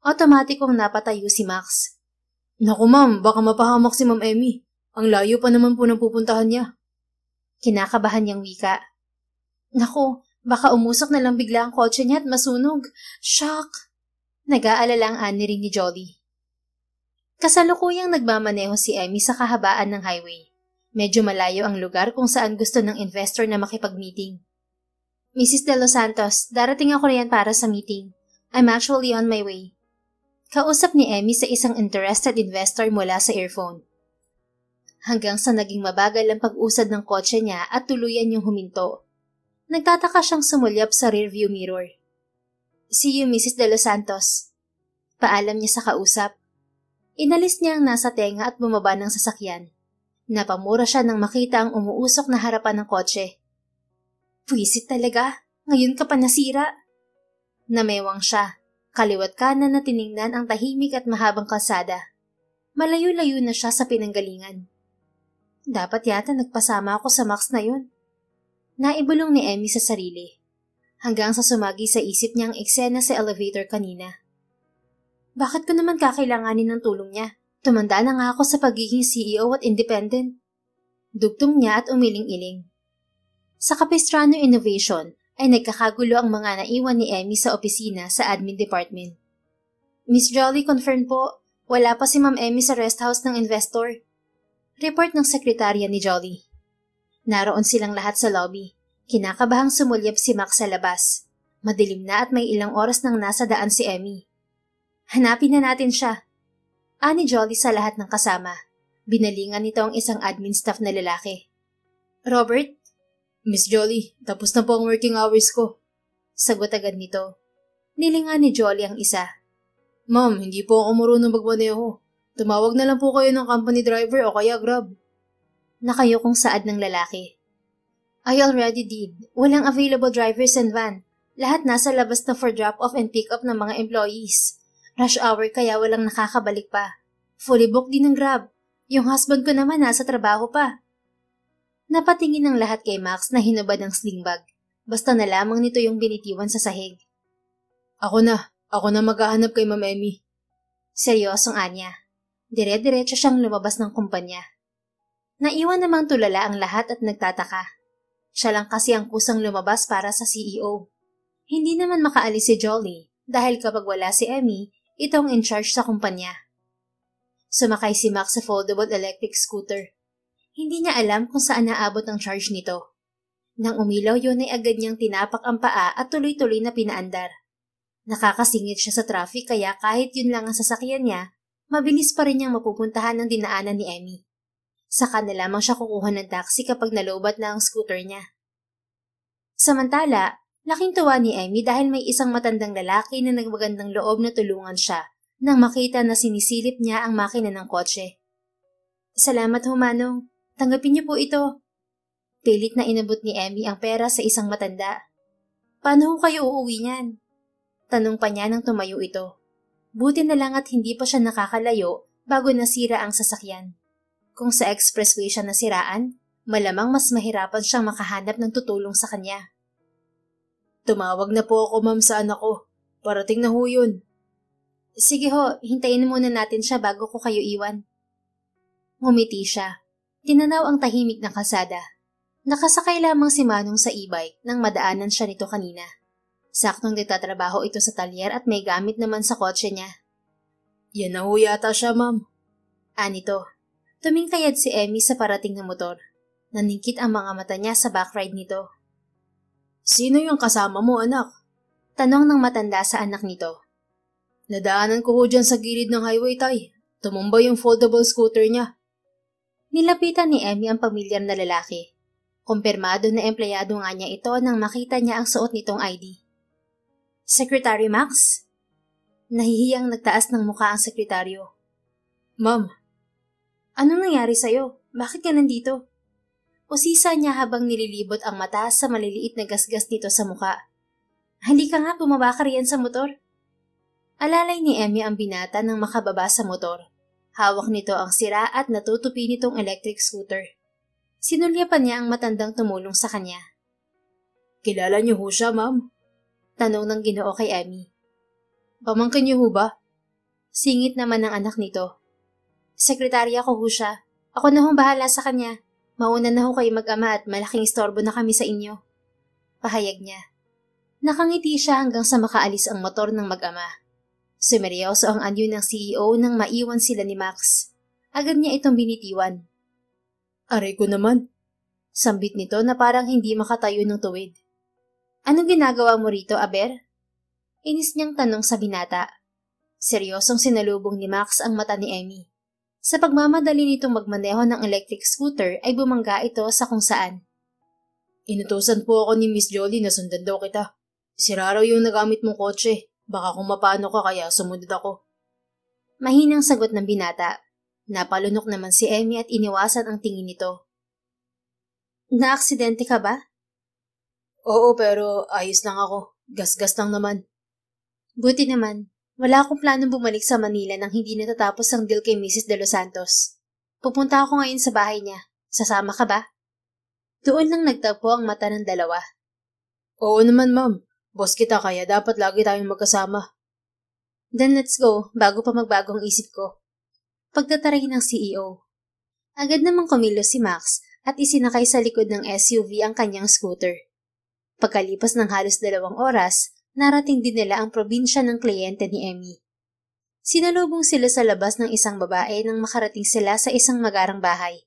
Otomatikong napatayo si Max. Naku ma'am, baka mapahamak si Ma'am Emmy. Ang layo pa naman po ng pupuntahan niya. Kinakabahan niyang wika. Naku, baka umusok na lang bigla ang kotse niya at masunog. Shock! Nag-aalala ang ani rin ni Jolly. Kasalukuyang nagmamaneho si Emmy sa kahabaan ng highway. Medyo malayo ang lugar kung saan gusto ng investor na makipag-meeting. Mrs. De Los Santos, darating ako riyan para sa meeting. I'm actually on my way. Kausap ni Emmy sa isang interested investor mula sa earphone. Hanggang sa naging mabagal ang pag-usad ng kotse niya at tuluyan yung huminto. Nagtataka siyang sumulyap sa rearview mirror. See you, Mrs. De Los Santos. Paalam niya sa kausap. Inalis niya ang nasa tenga at bumaba ng sasakyan. Napamura siya nang makita ang umuusok na harapan ng kotse. Pwisit talaga, ngayon ka pa nasira. Namewang siya, kaliwat kanan na tiningnan ang tahimik at mahabang kalsada. Malayo-layo na siya sa pinanggalingan. Dapat yata nagpasama ako sa Max na yun. Naibulong ni Emmy sa sarili. Hanggang sa sumagi sa isip niya ang eksena sa elevator kanina. Bakit ko naman kakailanganin ng tulong niya? Tumanda na nga ako sa pagiging CEO at independent. Dugtong niya at umiling-iling. Sa Capistrano Innovation ay nagkakagulo ang mga naiwan ni Emmy sa opisina sa admin department. Miss Jolly, confirm po, wala pa si Ma'am Emmy sa rest house ng investor. Report ng sekretarya ni Jolly. Naroon silang lahat sa lobby. Kinakabahang sumulyap si Max sa labas. Madilim na at may ilang oras nang nasa daan si Emmy. Hanapin na natin siya. Ani Jolly sa lahat ng kasama. Binalingan nito ang isang admin staff na lalaki. Robert? Miss Jolly, tapos na po ang working hours ko. Sagot agad nito. Nilingan ni Jolly ang isa. Ma'am, hindi po ako marunong magmaneho. Tumawag na lang po kayo ng company driver o kaya Grab. Nakayukong saad ng lalaki. I already did. Walang available drivers and van. Lahat nasa labas na for drop-off and pick-up ng mga employees. Rush hour kaya walang nakakabalik pa. Fully booked din ng Grab. Yung husband ko naman nasa trabaho pa. Napatingin ng lahat kay Max na hinubad ng sling bag. Basta na lamang nito yung binitiwan sa sahig. Ako na maghahanap kay Ma'am Emmy. Seryosong anya. Dire-diretso siyang lumabas ng kumpanya. Naiwan namang tulala ang lahat at nagtataka. Siya lang kasi ang kusang lumabas para sa CEO. Hindi naman makaalis si Jolly dahil kapag wala si Emmy, ito ang in charge sa kumpanya. Sumakay si Max sa foldable electric scooter. Hindi niya alam kung saan naabot ang charge nito. Nang umilaw yun ay agad niyang tinapak ang paa at tuloy-tuloy na pinaandar. Nakakasingit siya sa traffic kaya kahit yun lang ang sasakyan niya, mabilis pa rin niyang mapupuntahan ng dinaanan ni Emmy. Saka na lamang siya kukuha ng taxi kapag nalobat na ang scooter niya. Samantala, laking tuwa ni Emmy dahil may isang matandang lalaki na nagmagandang loob na tulungan siya nang makita na sinisilip niya ang makina ng kotse. Salamat ho, Manong. Tanggapin niyo po ito. Pilit na inabot ni Emmy ang pera sa isang matanda. Paano ho kayo uuwi niyan? Tanong pa niya nang tumayo ito. Buti na lang at hindi pa siya nakakalayo bago nasira ang sasakyan. Kung sa expressway siya nasiraan, malamang mas mahirapan siyang makahanap ng tutulong sa kanya. Tumawag na po ako ma'am sa anak ko. Parating na ho yun. Sige ho, hintayin muna natin siya bago ko kayo iwan. Ngumiti siya. Tinanaw ang tahimik na kalsada. Nakasakay lamang si Manong sa e-bike nang madaanan siya nito kanina. Saktong nagtatrabaho ito sa talyer at may gamit naman sa kotse niya. Yan na ho yata siya, ma'am. Anito. Tumingkayad si Emmy sa parating na motor. Naningkit ang mga mata niya sa backride nito. Sino yung kasama mo, anak? Tanong ng matanda sa anak nito. Nadaanan ko ho dyan sa gilid ng highway, tay. Tumumba yung foldable scooter niya. Nilapitan ni Emmy ang pamilyar na lalaki. Kumpirmado na empleyado nga niya ito nang makita niya ang suot nitong ID. Secretary Max? Nahihiyang nagtaas ng mukha ang sekretaryo. Ma'am. Anong nangyari sa'yo? Bakit ka nandito? Usisa niya habang nililibot ang mata sa maliliit na gasgas nito sa mukha. Halika nga, bumaba ka riyan sa motor. Alalay ni Emmy ang binata nang makababa sa motor. Hawak nito ang sira at natutupi nitong electric scooter. Sinulyapan niya ang matandang tumulong sa kanya. Kilala niyo ho siya, ma'am? Tanong ng Ginoo kay Emmy. Pamangkin niyo ho ba? Singit naman ng anak nito. Sekretarya ko ho siya. Ako na hong bahala sa kanya. Mauna na ho kayo mag-ama at malaking istorbo na kami sa inyo. Pahayag niya. Nakangiti siya hanggang sa makaalis ang motor ng mag-ama. Sumeryoso ang anyo ng CEO nang maiwan sila ni Max. Agad niya itong binitiwan. Aray ko naman. Sambit nito na parang hindi makatayo ng tuwid. Anong ginagawa mo rito, Aber? Inis niyang tanong sa binata. Seryosong sinalubong ni Max ang mata ni Emmy. Sa pagmamadali nitong magmaneho ng electric scooter ay bumangga ito sa kung saan. Inutusan po ako ni Miss Jolie na sundan daw kita. Sira raw yung nagamit mong kotse. Baka kung mapano ka kaya sumunod ako. Mahinang sagot ng binata. Napalunok naman si Emmy at iniwasan ang tingin nito. Naaksidente ka ba? Oo, pero ayos lang ako. Gas-gas lang naman. Buti naman. Wala akong planong bumalik sa Manila nang hindi natatapos ang deal kay Mrs. De Los Santos. Pupunta ako ngayon sa bahay niya. Sasama ka ba? Doon lang nagtagpo ang mata ng dalawa. Oo naman, ma'am. Boss kita kaya dapat lagi tayong magkasama. Then let's go, bago pa magbago ang isip ko. Pagtataray ng CEO. Agad namang kumilos si Max at isinakay sa likod ng SUV ang kanyang scooter. Pagkalipas ng halos 2 oras, narating din nila ang probinsya ng kliyente ni Emmy. Sinalubong sila sa labas ng isang babae nang makarating sila sa isang magarang bahay.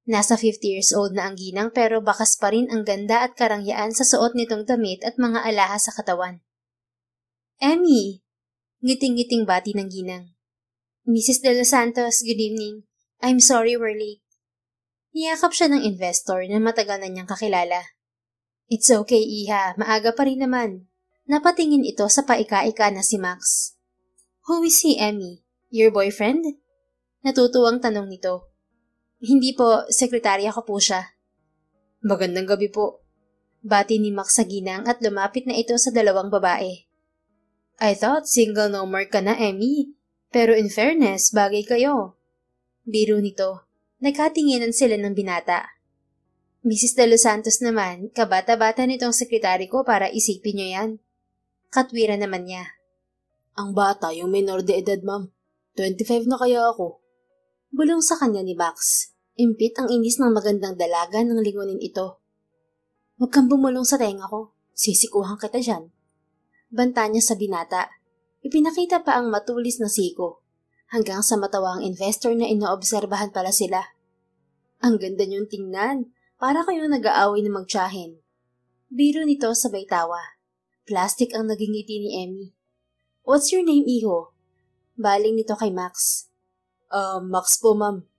Nasa 50 years old na ang ginang pero bakas pa rin ang ganda at karangyaan sa suot nitong damit at mga alahas sa katawan. Emmy! Ngiting-ngiting bati ng ginang. Mrs. De Los Santos, good evening. I'm sorry we're late. Niyakap siya ng investor na matagal na niyang kakilala. It's okay, Iha. Maaga pa rin naman. Napatingin ito sa paika-ika na si Max. Who is he, Emmy? Your boyfriend? Natutuwang tanong nito. Hindi po, sekretarya ko po siya. Magandang gabi po. Bati ni Max sa ginang at lumapit na ito sa 2 babae. I thought single no more ka na, Emmy. Pero in fairness, bagay kayo. Biro nito. Nagkatinginan sila ng binata. Mrs. De Los Santos naman, kabata-bata nitong sekretary ko para isipin niyo yan. Katwira naman niya. Ang bata, yung minor de edad, ma'am. 25 na kaya ako. Bulong sa kanya ni Max. Impit ang inis ng magandang dalaga nang lingunin ito. Huwag kang bumulong sa tenga ko. Sisikuhan kita dyan. Banta niya sa binata. Ipinakita pa ang matulis na siko. Hanggang sa matawa ang investor na inoobserbahan pala sila. Ang ganda niyong tingnan. Para kayong nag-aaway na magtiyahin. Biro nito sabay tawa. Plastic ang naging ngiti ni Emmy. What's your name, Iho? Baling nito kay Max. Max po, ma'am.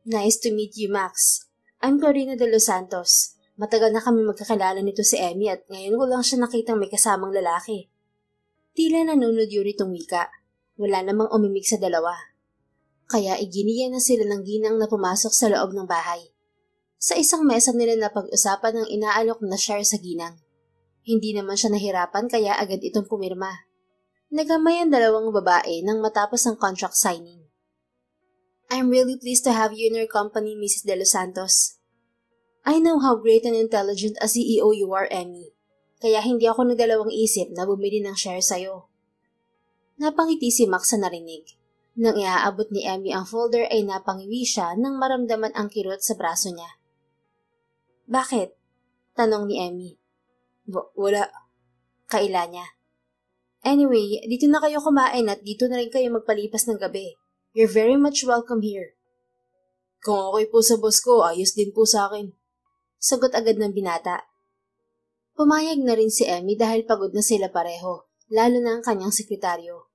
Nice to meet you, Max. I'm Corina De Los Santos. Matagal na kami magkakilala nito si Emmy at ngayon ko lang siya nakitang may kasamang lalaki. Tila nanunod yun itong wika. Wala namang umimik sa dalawa. Kaya iginiya na sila ng ginang na pumasok sa loob ng bahay. Sa isang mesa nila na pag-usapan ng inaalok na share sa ginang. Hindi naman siya nahirapan kaya agad itong pumirma. Nagamay ang 2 babae nang matapos ang contract signing. I'm really pleased to have you in our company, Mrs. De Los Santos. I know how great and intelligent a CEO you are, Emmy. Kaya hindi ako nagdalawang isip na bumili ng share sa'yo. Napangiti si Max sa narinig. Nang iaabot ni Emmy ang folder ay napangiwi siya nang maramdaman ang kirot sa braso niya. Bakit? Tanong ni Emmy. Wala. Kaila niya. Anyway, dito na kayo kumain at dito na rin kayo magpalipas ng gabi. You're very much welcome here. Kung okay po sa boss ko, ayos din po sa akin. Sagot agad ng binata. Pumayag na rin si Emmy dahil pagod na sila pareho, lalo na ang kanyang sekretaryo.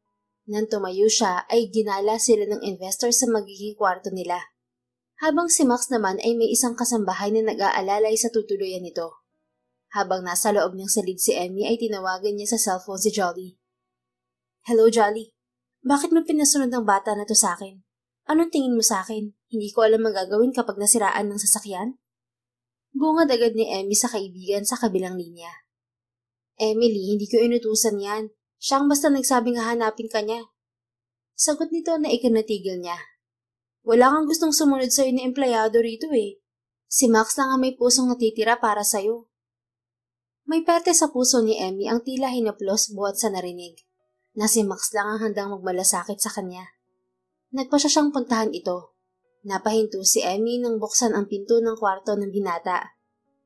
Nang tumayo siya ay ginala sila ng investor sa magiging kwarto nila. Habang si Max naman ay may isang kasambahay na nag-aalalay sa tutuluyan nito. Habang nasa loob niyang salid si Emmy ay tinawagan niya sa cellphone si Jolly. Hello Jolly, bakit mo pinasunod ng bata na to sa akin? Anong tingin mo sa akin? Hindi ko alam magagawin kapag nasiraan ng sasakyan? Bungad agad ni Emmy sa kaibigan sa kabilang linya. Emily, hindi ko inutusan yan. Siyang basta nagsabing hahanapin ka niya. Sagot nito na ikinatigil niya. Wala kang gustong sumunod sa'yo ni empleyado rito eh. Si Max lang ang may pusong natitira para sa'yo. May parte sa puso ni Emmy ang tila hinaplos buhat sa narinig, na si Max lang ang handang magmalasakit sa kanya. Nagpa siyang puntahan ito. Napahinto si Emmy nang buksan ang pinto ng kwarto ng binata.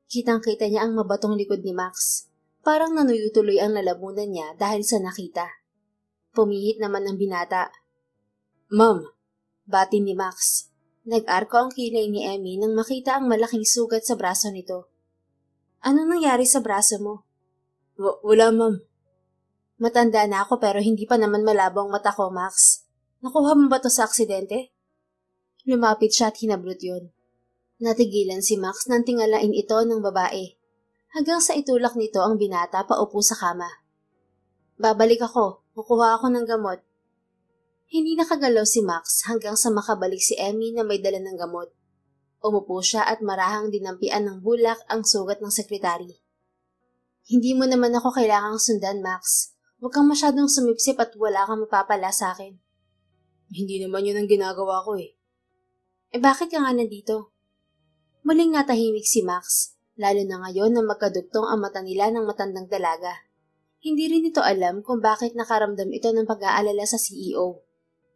Kitang-kita niya ang mabatong likod ni Max. Parang nanuyutuloy ang lalamunan niya dahil sa nakita. Pumihit naman ang binata. Ma'am, bati ni Max. Nag-arko ang kilay ni Emmy nang makita ang malaking sugat sa braso nito. Anong nangyari sa braso mo? Wala, ma'am. Matanda na ako pero hindi pa naman malabo ang mata ko, Max. Nakuha mo ba to sa aksidente? Lumapit siya at hinabrot yun. Natigilan si Max nang tingalain ito ng babae. Hanggang sa itulak nito ang binata paupo sa kama. Babalik ako. Kukuha ako ng gamot. Hindi nakagalaw si Max hanggang sa makabalik si Emmy na may dala ng gamot. Umupo siya at marahang dinampian ng bulak ang sugat ng sekretary. Hindi mo naman ako kailangang sundan, Max. Huwag kang masyadong sumipsip at wala kang mapapala sa akin. Hindi naman yun ang ginagawa ko eh. Bakit ka nga nandito? Muling natahimik si Max, lalo na ngayon na magkadugtong ang mata nila ng matandang dalaga. Hindi rin ito alam kung bakit nakaramdam ito ng pag-aalala sa CEO.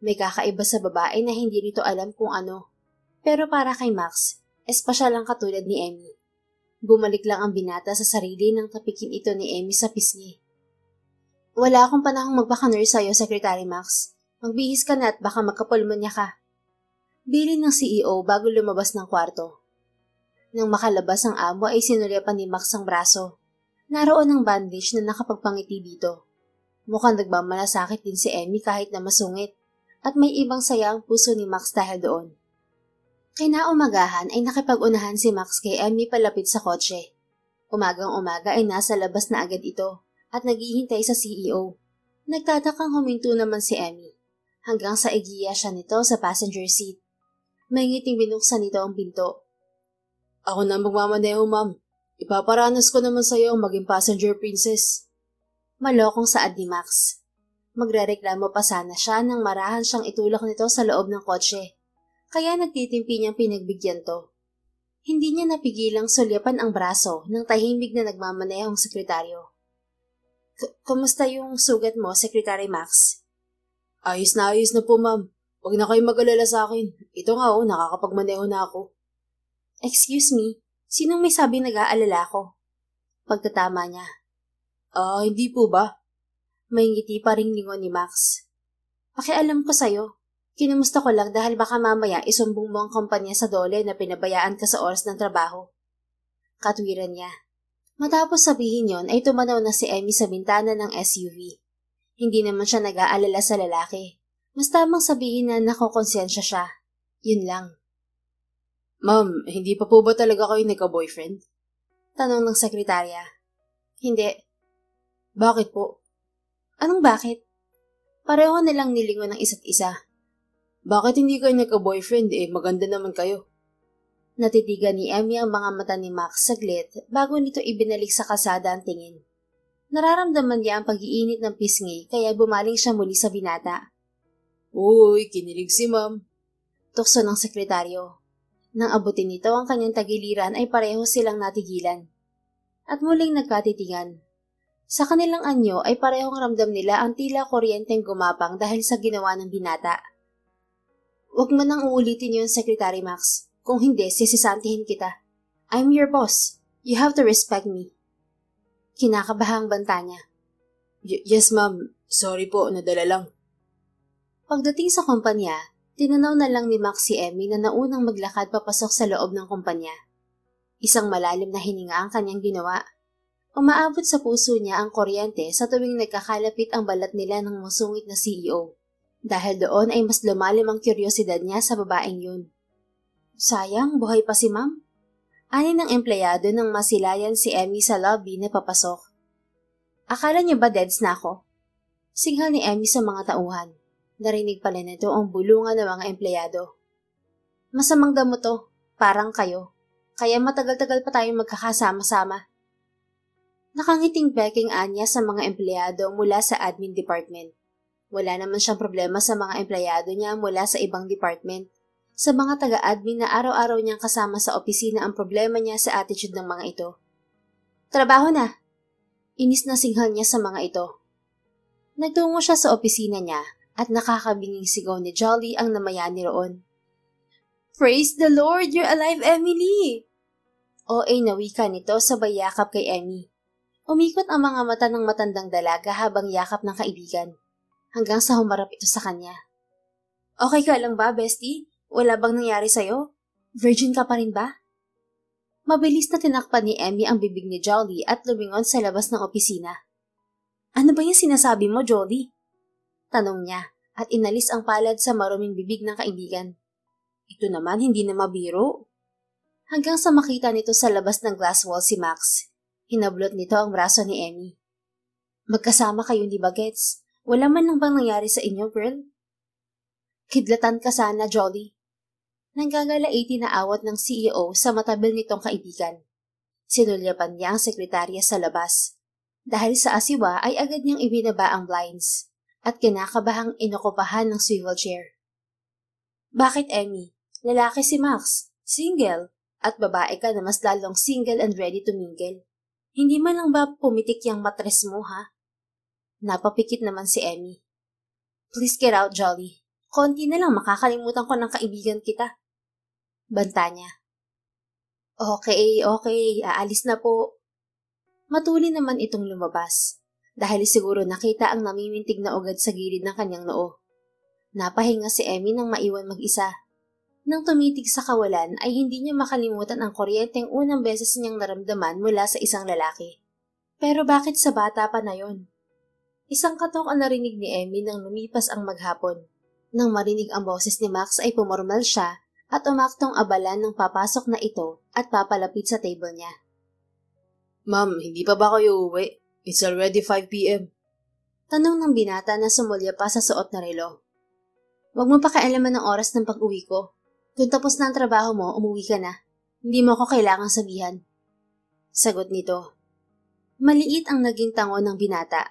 May kakaiba sa babae na hindi nito alam kung ano. Pero para kay Max, espesyal ang katulad ni Emmy. Bumalik lang ang binata sa sarili nang tapikin ito ni Emmy sa pisngi. Wala akong panahong magpakanurse sa'yo, Secretary Max. Magbihis ka na at baka magkapulmonya ka. Bilin ng CEO bago lumabas ng kwarto. Nang makalabas ang amo ay sinulyapan ni Max ang braso. Naroon ang bandage na nakapagpangiti dito. Mukhang nagmamalasakit din si Emmy kahit na masungit. At may ibang saya ang puso ni Max dahil doon. Kinaumagahan ay nakipag-unahan si Max kay Emmy palapit sa kotse. Umagang-umaga ay nasa labas na agad ito at naghihintay sa CEO. Nagtatakang huminto naman si Emmy. Hanggang sa igiya siya nito sa passenger seat. May ngiting binuksan nito ang pinto. Ako na magmamaneho, ma'am. Ipaparanas ko naman sa'yo ang maging passenger princess. Malokong saad ni Max. Magrereklamo pa sana siya nang marahan siyang itulak nito sa loob ng kotse. Kaya nagtitimpi niyang pinagbigyan to. Hindi niya napigilang sulyapan ang braso ng tahimik na nagmamaneho ang sekretaryo. Kumusta yung sugat mo, Secretary Max? Ayos na po, ma'am. Huwag na kayong mag-alala sa akin. Ito nga nakakapagmaneho na ako. Excuse me, sinong may sabi nag-aalala ko? Pagkatama niya. Hindi po ba? May ngiti pa ring lingon ni Max. Pakialam ko sa'yo. Kinumusta ko lang dahil baka mamaya isumbong mo ang kumpanya sa dole na pinabayaan ka sa oras ng trabaho. Katwiran niya. Matapos sabihin yon ay tumanaw na si Emmy sa bintana ng SUV. Hindi naman siya nag-aalala sa lalaki. Mas tamang sabihin na nakokonsensya siya. Yun lang. Ma'am, hindi pa po ba talaga kayo nagka-boyfriend? Tanong ng sekretarya. Hindi. Bakit po? Anong bakit? Pareho nilang nilingon ng isa't isa. Bakit hindi kayo nagka-boyfriend maganda naman kayo? Natitigan ni Emmy ang mga mata ni Max saglit bago nito ibinalik sa kalsada ang tingin. Nararamdaman niya ang pag-iinit ng pisngi kaya bumaling siya muli sa binata. Uy, kinilig si ma'am. Tukso ng sekretaryo. Nang abutin nito ang kanyang tagiliran ay pareho silang natigilan. At muling nagkatitingan. Sa kanilang anyo ay parehong ramdam nila ang tila kuryenteng gumapang dahil sa ginawa ng binata. Huwag mo nang uulitin yun, Secretary Max. Kung hindi, sisisantihin kita. I'm your boss. You have to respect me. Kinakabahang banta niya. Yes ma'am, sorry po, nadala lang. Pagdating sa kumpanya, tinanaw na lang ni Max si Emmy na naunang maglakad papasok sa loob ng kumpanya. Isang malalim na hininga ang kanyang ginawa. Umaabot sa puso niya ang kuryente sa tuwing nagkakalapit ang balat nila ng masungit na CEO. Dahil doon ay mas lumalim ang kuryosidad niya sa babaeng yun. Sayang, buhay pa si ma'am. Ani ng empleyado nang masilayan si Emmy sa lobby na papasok. Akala niyo ba deads na ako? Singhal ni Emmy sa mga tauhan. Narinig pala nito ang bulungan ng mga empleyado. Masamang damo to, parang kayo. Kaya matagal-tagal pa tayong magkakasama-sama. Nakangiting beking anya sa mga empleyado mula sa admin department. Wala naman siyang problema sa mga empleyado niya mula sa ibang department. Sa mga taga-admin na araw-araw niyang kasama sa opisina ang problema niya sa attitude ng mga ito. Trabaho na! Inis na singhal niya sa mga ito. Nagtungo siya sa opisina niya at nakakabinging sigaw ni Jolly ang namayani roon. Praise the Lord! You're alive, Emily! O.A. na wika nito sabay yakap kay Emmy. Umikot ang mga mata ng matandang dalaga habang yakap ng kaibigan. Hanggang sa humarap ito sa kanya. Okay ka lang ba, bestie? Wala bang nangyari sa'yo? Virgin ka pa rin ba? Mabilis na tinakpan ni Emmy ang bibig ni Jolly at lumingon sa labas ng opisina. Ano ba yung sinasabi mo, Jolly? Tanong niya at inalis ang palad sa maruming bibig ng kaibigan. Ito naman hindi na mabiro. Hanggang sa makita nito sa labas ng glass wall si Max, hinablot nito ang braso ni Emmy. Magkasama kayo di ba, Gets? Wala man lang bang nangyari sa inyo, girl? Kidlatan ka sana, Jolly. Nanggagalaiti na awat ng CEO sa matabil nitong kaibigan. Sinulyapan niya ang sekretarya sa labas. Dahil sa asiwa ay agad niyang ibinaba ang blinds at kinakabahang inokupahan ng swivel chair. Bakit, Emmy? Lalaki si Max, single, at babae ka na mas lalong single and ready to mingle. Hindi man lang ba pumitik yung matres mo, ha? Napapikit naman si Emmy. Please get out, Jolly. Konti na lang makakalimutan ko ng kaibigan kita. Banta niya. Okay, aalis na po. Matuli naman itong lumabas. Dahil siguro nakita ang namimintig na ugad sa gilid ng kanyang noo. Napahinga si Emmy nang maiwan mag-isa. Nang tumitig sa kawalan ay hindi niya makalimutan ang kuryenteng unang beses niyang naramdaman mula sa isang lalaki. Pero bakit sa bata pa na yon? Isang katok ang narinig ni Emmy nang lumipas ang maghapon. Nang marinig ang boses ni Max ay pumormal siya at umaktong abalan ng papasok na ito at papalapit sa table niya. Ma'am, hindi pa ba kayo uwi? It's already 5 p.m. Tanong ng binata na sumulya pa sa suot na relo. Huwag mo pakialaman ng oras ng pag-uwi ko. Kung tapos na ang trabaho mo, umuwi ka na. Hindi mo ako kailangang sabihan. Sagot nito. Maliit ang naging tango ng binata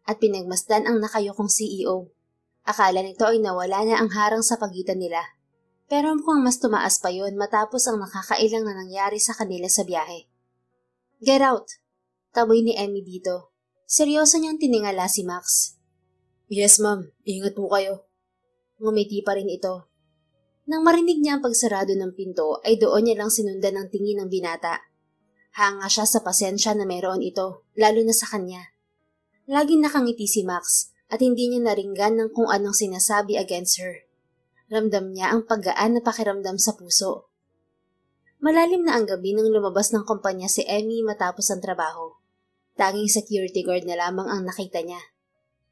at pinagmasdan ang nakayokong CEO. Akala nito ay nawala na ang harang sa pagitan nila. Pero mukhang mas tumaas pa yon matapos ang nakakailang na nangyari sa kanila sa biyahe. Get out! Taboy ni Emmy dito. Seryoso niyang tiningala si Max. Yes ma'am, ingat po kayo. Ngumiti pa rin ito. Nang marinig niya ang pagsarado ng pinto ay doon niya lang sinundan ng tingin ng binata. Hanga siya sa pasensya na mayroon ito, lalo na sa kanya. Laging nakangiti si Max at hindi niya naringgan ng kung anong sinasabi against her. Ramdam niya ang paggaan na pakiramdam sa puso. Malalim na ang gabi nang lumabas ng kumpanya si Emmy matapos ang trabaho. Tanging security guard na lamang ang nakita niya.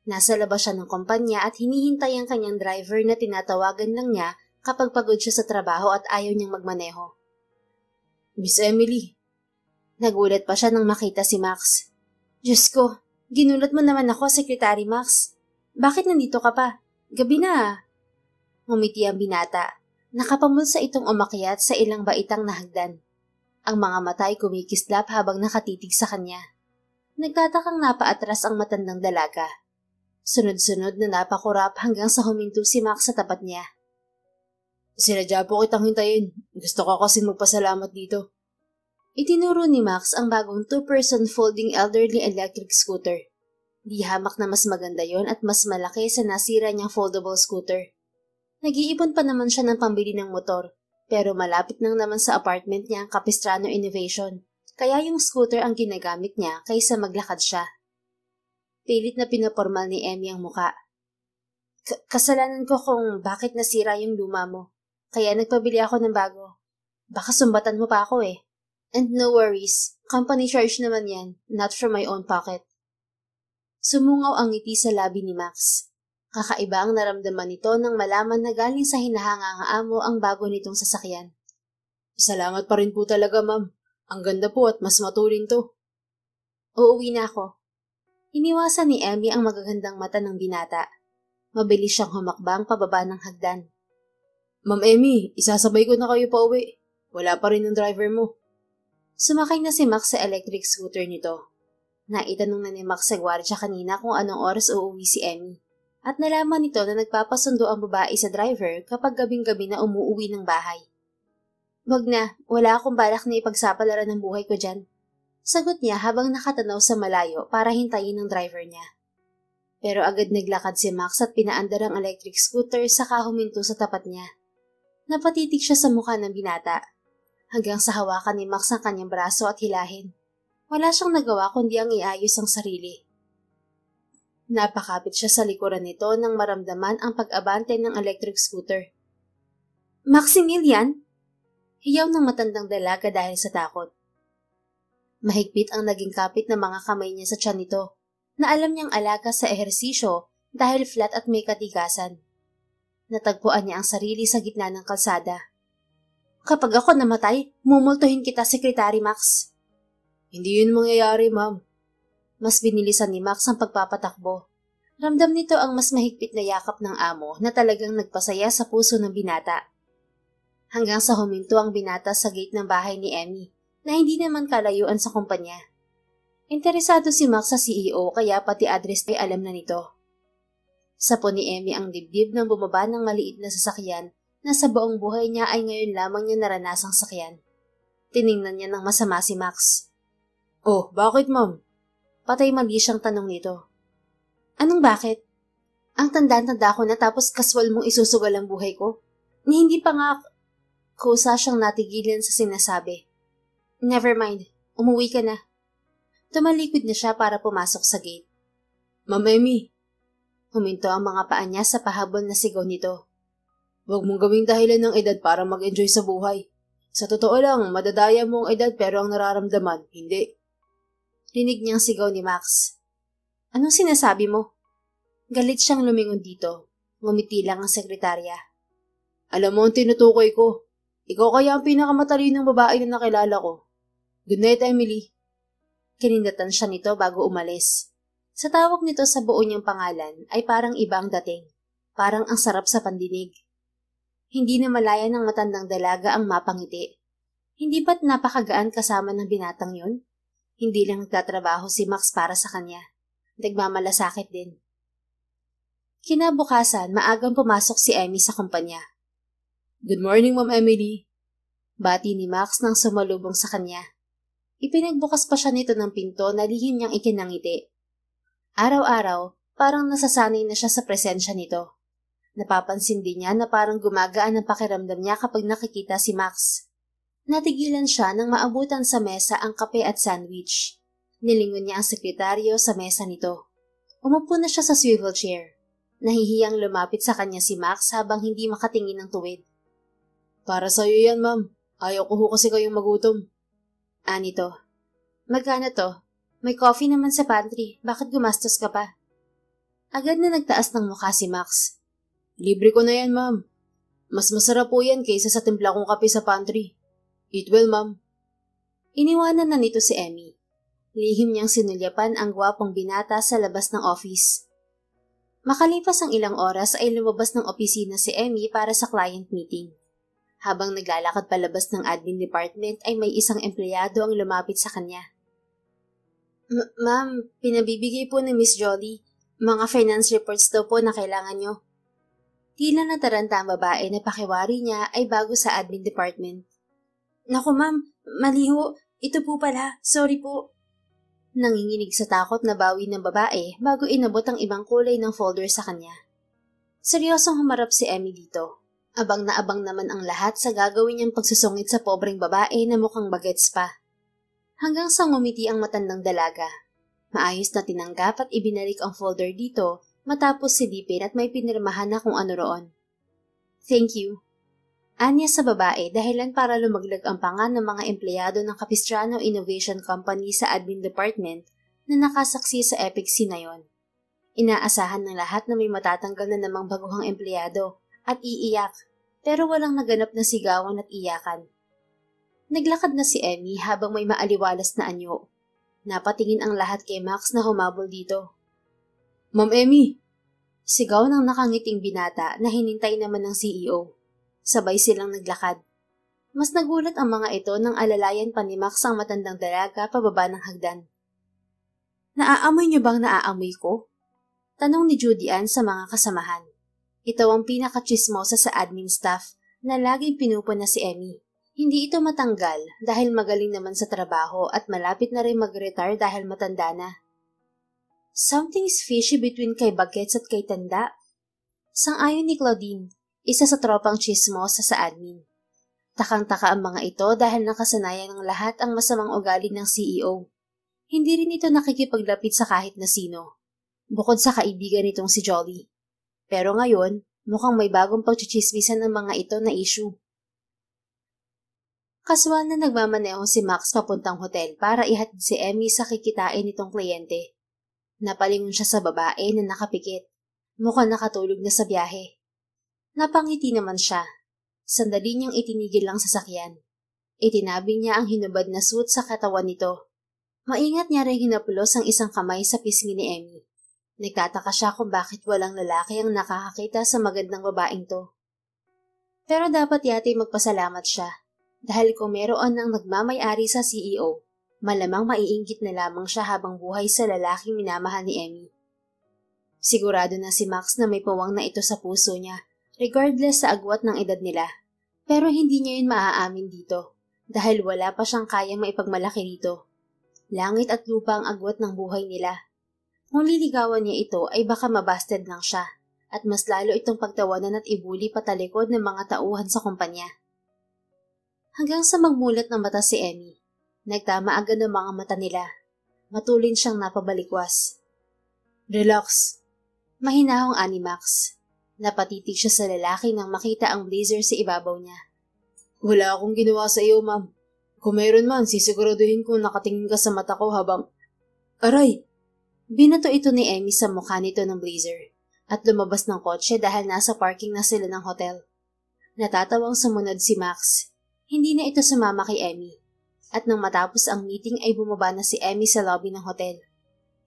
Nasa labas siya ng kumpanya at hinihintay ang kanyang driver na tinatawagan lang niya kapag pagod siya sa trabaho at ayaw niyang magmaneho. Miss Emily. Nagulat pa siya nang makita si Max. Diyos ko, ginulat mo naman ako, Secretary Max. Bakit nandito ka pa? Gabi na. Ngumiti ang binata. Nakapamulsa itong umakyat sa ilang baitang na hagdan. Ang mga mata ay kumikislap habang nakatitig sa kanya. Nagtatakang napaatras ang matandang dalaga. Sunod-sunod na napakurap hanggang sa huminto si Max sa tapat niya. Sinadya po kitang hintayin. Gusto ko kasi magpasalamat dito. Itinuro ni Max ang bagong 2-person folding elderly electric scooter. Di hamak na mas maganda yon at mas malaki sa nasira niyang foldable scooter. Nag-iipon pa naman siya ng pambili ng motor, pero malapit nang naman sa apartment niya ang Capistrano Innovation, kaya yung scooter ang ginagamit niya kaysa maglakad siya. Pilit na pinapormal ni Emmy ang muka. Kasalanan ko kung bakit nasira yung luma mo. Kaya nagpabili ako ng bago. Baka sumbatan mo pa ako eh. And no worries, company charge naman yan, not from my own pocket. Sumungaw ang ngiti sa labi ni Max. Kakaiba ang naramdaman nito nang malaman na galing sa hinahanga amo ang bago nitong sasakyan. Salamat pa rin po talaga, ma'am. Ang ganda po at mas matuling to. Uuwi na ako. Iniwasan ni Emmy ang magagandang mata ng binata. Mabilis siyang humakbang pababa ng hagdan. Ma'am Emmy, isasabay ko na kayo pa uwi. Wala pa rin ang driver mo. Sumakay na si Max sa electric scooter nito. Naitanong na ni Max sa gwardiya kanina kung anong oras uuwi si Emmy. At nalaman nito na nagpapasundo ang babae sa driver kapag gabing-gabi na umuuwi ng bahay. Wag na, wala akong balak na ipagsapalaran ng buhay ko dyan. Sagot niya habang nakatanaw sa malayo para hintayin ang driver niya. Pero agad naglakad si Max at pinaandar ang electric scooter saka huminto sa tapat niya. Napatitig siya sa mukha ng binata. Hanggang sa hawakan ni Max ang kanyang braso at hilahin. Wala siyang nagawa kundi ang iayos ang sarili. Napakapit siya sa likuran nito nang maramdaman ang pag-abante ng electric scooter. Maximilian! Hiyaw ng matandang dalaga dahil sa takot. Mahigpit ang naging kapit ng mga kamay niya sa tiyan nito, na alam niyang alaga sa ehersisyo dahil flat at may katigasan. Natagpuan niya ang sarili sa gitna ng kalsada. Kapag ako namatay, mumultuhin kita, Sekretary Max. Hindi yun mangyayari, ma'am. Mas binilisan ni Max ang pagpapatakbo. Ramdam nito ang mas mahigpit na yakap ng amo na talagang nagpasaya sa puso ng binata. Hanggang sa huminto ang binata sa gate ng bahay ni Emmy, na hindi naman kalayuan sa kumpanya. Interesado si Max sa CEO kaya pati address ay alam na nito. Sapo ni Emmy ang dibdib nang bumaba ng maliit na sasakyan na sa buong buhay niya ay ngayon lamang niya naranasang sakyan. Tiningnan niya ng masama si Max. Oh, bakit ma'am? Patay mali siyang tanong nito. Anong bakit? Ang tanda-tanda ko na tapos kaswal mong isusugal ang buhay ko? Ni hindi pa nga... Kusa siyang natigilan sa sinasabi. Never mind, umuwi ka na. Tumalikod na siya para pumasok sa gate. Ma'am Emmy. Huminto ang mga paa niya sa pahabol na sigaw nito. Huwag mong gawing dahilan ng edad para mag-enjoy sa buhay. Sa totoo lang, madadaya mo ang edad pero ang nararamdaman, hindi. Rinig niyang sigaw ni Max. Anong sinasabi mo? Galit siyang lumingon dito. Ngumiti lang ang sekretarya. Alam mo ang tinutukoy ko. Ikaw kaya ang pinakamatalinong babae na nakilala ko. Good night, Emily. Kinindatan siya nito bago umalis. Sa tawag nito sa buo niyang pangalan ay parang iba ang dating. Parang ang sarap sa pandinig. Hindi na malaya ng matandang dalaga ang mapangiti. Hindi ba't napakagaan kasama ng binatang yun? Hindi lang nagtatrabaho si Max para sa kanya. Nagmamalasakit din. Kinabukasan, maagang pumasok si Emmy sa kumpanya. Good morning, Ma'am Emily. Bati ni Max nang sumalubong sa kanya. Ipinagbukas pa siya nito ng pinto na lihim niyang ikinangiti. Araw-araw, parang nasasanay na siya sa presensya nito. Napapansin din niya na parang gumagaan ang pakiramdam niya kapag nakikita si Max. Natigilan siya nang maabutan sa mesa ang kape at sandwich. Nilingon niya ang sekretaryo sa mesa nito. Umupo na siya sa swivel chair. Nahihiyang lumapit sa kanya si Max habang hindi makatingin ng tuwid. Para sa'yo yan, ma'am. Ayaw ko ho kasi kayong magutom. Anito. Magkano to? May coffee naman sa pantry. Bakit gumastos ka pa? Agad na nagtaas ng mukha si Max. Libre ko na yan, ma'am. Mas masarap po yan kaysa sa timpla kong kape sa pantry. Eat well, ma'am. Iniwanan na nito si Emmy. Lihim niyang sinulyapan ang gwapong binata sa labas ng office. Makalipas ang ilang oras ay lumabas ng opisina si Emmy para sa client meeting. Habang naglalakad palabas ng admin department ay may isang empleyado ang lumapit sa kanya. Ma'am, pinabibigay po ni Miss Jolly. Mga finance reports daw po na kailangan nyo. Tila nataranta ang babae na pakiwari niya ay bago sa admin department. Naku ma'am, mali ho. Ito po pala. Sorry po. Nanginginig sa takot na bawi ng babae bago inabot ang ibang kulay ng folder sa kanya. Seryosong humarap si Emmy dito. Abang na abang naman ang lahat sa gagawin niyang pagsusungit sa pobreng babae na mukhang bagets pa. Hanggang sa ngumiti ang matandang dalaga. Maayos na tinanggap at ibinalik ang folder dito matapos silipin at may pinirmahan na kung ano roon. Thank you. Anya sa babae dahilan para lumaglag ang panga ng mga empleyado ng Capistrano Innovation Company sa admin department na nakasaksi sa epic scene na yon. Inaasahan ng lahat na may matatanggal na namang baguhang empleyado at iiyak pero walang naganap na sigawan at iyakan. Naglakad na si Emmy habang may maaliwalas na anyo. Napatingin ang lahat kay Max na humabol dito. Ma'am Emmy! Sigaw ng nakangiting binata na hinintay naman ng CEO. Sabay silang naglakad. Mas nagulat ang mga ito nang alalayan pa ni Max ang matandang dalaga pababa ng hagdan. Naaamoy niyo bang naaamoy ko? Tanong ni Judy Ann sa mga kasamahan. Ito ang pinaka-chismosa sa admin staff na laging pinupuna si Emmy. Hindi ito matanggal dahil magaling naman sa trabaho at malapit na rin mag-retire dahil matanda na. Something's fishy between kay Bagets at kay Tanda. Sang-ayon ni Claudine, isa sa tropang chismosa sa admin. Takang-taka ang mga ito dahil nakasanayan ng lahat ang masamang ugali ng CEO. Hindi rin ito nakikipaglapit sa kahit na sino, bukod sa kaibigan nitong si Jolly. Pero ngayon, mukhang may bagong pagchichismisan ng mga ito na issue. Kaswal na nagmamaneho si Max papuntang hotel para ihatid si Emmy sa kikitain nitong kliyente. Napalingon siya sa babae na nakapikit. Mukhang nakatulog na sa biyahe. Napangiti naman siya. Sandali niyang itinigil lang sa sakyan. Itinabi niya ang hinubad na suit sa katawan nito. Maingat niya rin hinapulos ang isang kamay sa pisngi ni Emmy. Nagtataka siya kung bakit walang lalaki ang nakakakita sa magandang babaeng to. Pero dapat yati magpasalamat siya. Dahil kung meron ng nagmamay-ari sa CEO, malamang maiinggit na lamang siya habang buhay sa lalaking minamahal ni Emmy. Sigurado na si Max na may pawang na ito sa puso niya, regardless sa agwat ng edad nila. Pero hindi niya yun maaamin dito, dahil wala pa siyang kayang maipagmalaki dito. Langit at lupa ang agwat ng buhay nila. Kung liligawan niya ito ay baka mabasted lang siya, at mas lalo itong pagtawanan at ibuli patalikod ng mga tauhan sa kumpanya. Hanggang sa magmulat ng mata si Emmy, nagtama agad ang mga mata nila. Matulin siyang napabalikwas. Relax. Mahinahong ani Max. Napatitig siya sa lalaki nang makita ang blazer sa ibabaw niya. Wala akong ginawa sa iyo, ma'am. Kung mayroon man, sisiguraduhin kong nakatingin ka sa mata ko habang... Aray! Binato ito ni Emmy sa mukha nito ng blazer at lumabas ng kotse dahil nasa parking na sila ng hotel. Natatawang sumunod si Max. Hindi na ito sumama kay Emmy. At nang matapos ang meeting ay bumaba na si Emmy sa lobby ng hotel.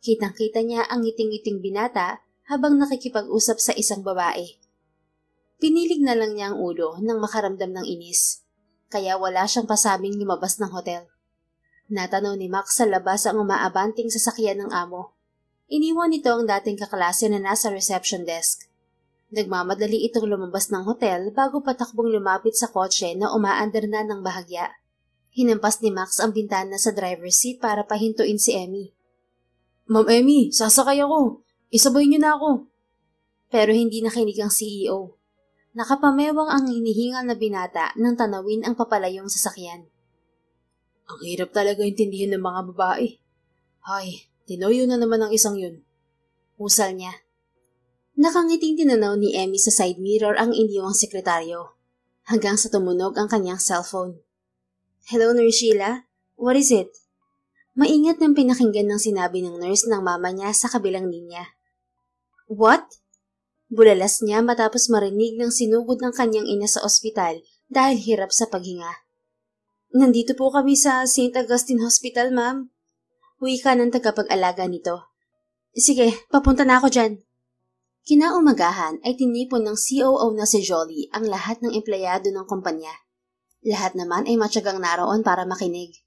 Kitang-kita niya ang ngiting-ngiting binata habang nakikipag-usap sa isang babae. Pinilig na lang niya ang ulo nang makaramdam ng inis. Kaya wala siyang pasabing lumabas ng hotel. Natanaw ni Max sa labas ang umaabanting sasakyan ng amo. Iniwan nito ang dating kaklase na nasa reception desk. Nagmamadali itong lumabas ng hotel bago patakbong lumapit sa kotse na umaandar na ng bahagya. Hinampas ni Max ang bintana sa driver's seat para pahintuin si Emmy. Ma'am Emmy, sasakay ako. Isabay niyo na ako. Pero hindi nakinig ang CEO. Nakapamewang ang hinihingal na binata nang tanawin ang papalayong sasakyan. Ang hirap talaga intindihin ng mga babae. Hay, tinoyo na naman ang isang yun. Usal niya. Nakangiting tinanaw ni Emmy sa side mirror ang iniwang sekretaryo, hanggang sa tumunog ang kanyang cellphone. Hello, Nurse Sheila? What is it? Maingat nang pinakinggan ng sinabi ng nurse ng mama niya sa kabilang linya. What? Bulalas niya matapos marinig ng sinugod ng kanyang ina sa ospital dahil hirap sa paghinga. Nandito po kami sa St. Augustine Hospital, ma'am. Wika ng tagapag-alaga nito. Sige, papunta na ako dyan. Kinaumagahan ay tinipon ng COO na si Jolly ang lahat ng empleyado ng kumpanya. Lahat naman ay matyagang naroon para makinig.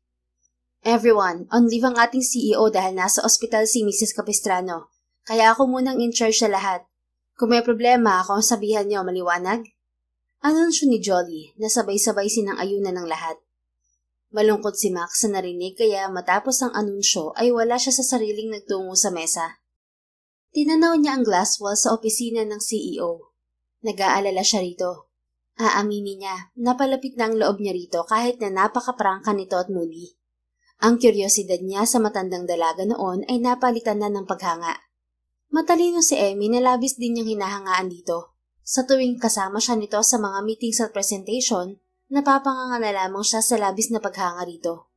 Everyone, on leave ang ating CEO dahil nasa ospital si Mrs. Capistrano. Kaya ako munang in charge sa lahat. Kung may problema ako, sabihan niyo maliwanag. Anunsyo ni Jolly na sabay-sabay sinang-ayunan ng lahat. Malungkot si Max sa narinig kaya matapos ang anunsyo ay wala siya sa sariling nagtungo sa mesa. Tinanaw niya ang glass wall sa opisina ng CEO. Nag-aalala siya rito. Aaminin niya, napalapit na ang loob niya rito kahit na napakaprangka nito at moody. Ang kuryosidad niya sa matandang dalaga noon ay napalitan na ng paghanga. Matalino si Emmy na labis din niyang hinahangaan dito. Sa tuwing kasama siya nito sa mga meetings at presentation, napapanganga na lamang siya sa labis na paghanga rito.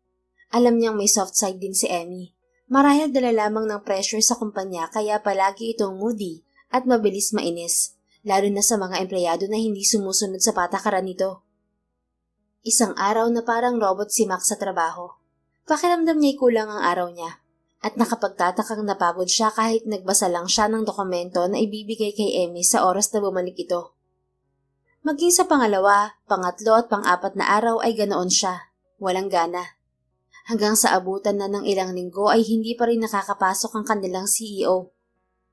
Alam niyang may soft side din si Emmy. Marahil dala lamang ng pressure sa kumpanya kaya palagi itong moody at mabilis mainis, lalo na sa mga empleyado na hindi sumusunod sa patakaran nito. Isang araw na parang robot si Max sa trabaho. Pakiramdam niya'y kulang ang araw niya at nakapagtatakang napagod siya kahit nagbasa lang siya ng dokumento na ibibigay kay Emmy sa oras na bumalik ito. Maging sa pangalawa, pangatlo at pang-apat na araw ay ganoon siya, walang gana. Hanggang sa abutan na ng ilang linggo ay hindi pa rin nakakapasok ang kanilang CEO.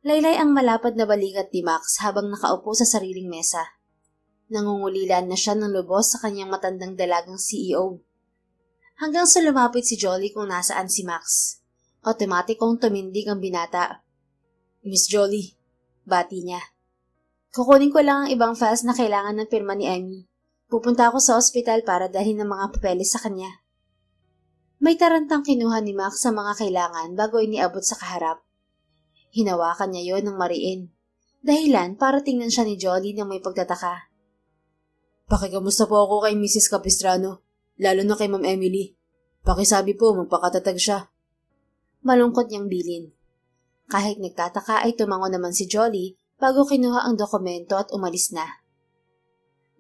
Laylay ang malapad na balikat ni Max habang nakaupo sa sariling mesa. Nangungulilan na siya ng lubos sa kanyang matandang dalagang CEO. Hanggang sa lumapit si Jolly kung nasaan si Max. Otomatikong tumindig ang binata. Miss Jolly, bati niya. Kukunin ko lang ang ibang files na kailangan ng pirma ni Emmy. Pupunta ako sa ospital para dalhin ng mga papeles sa kanya. May tarantang kinuha ni Max sa mga kailangan bago iniabot sa kaharap. Hinawakan niya yon ng mariin. Dahilan para tingnan siya ni Jolly na may pagtataka. Pakikamusta po ako kay Mrs. Capistrano, lalo na kay Ma'am Emily. Pakisabi po magpakatatag siya. Malungkot niyang bilin. Kahit nagtataka ay tumango naman si Jolly bago kinuha ang dokumento at umalis na.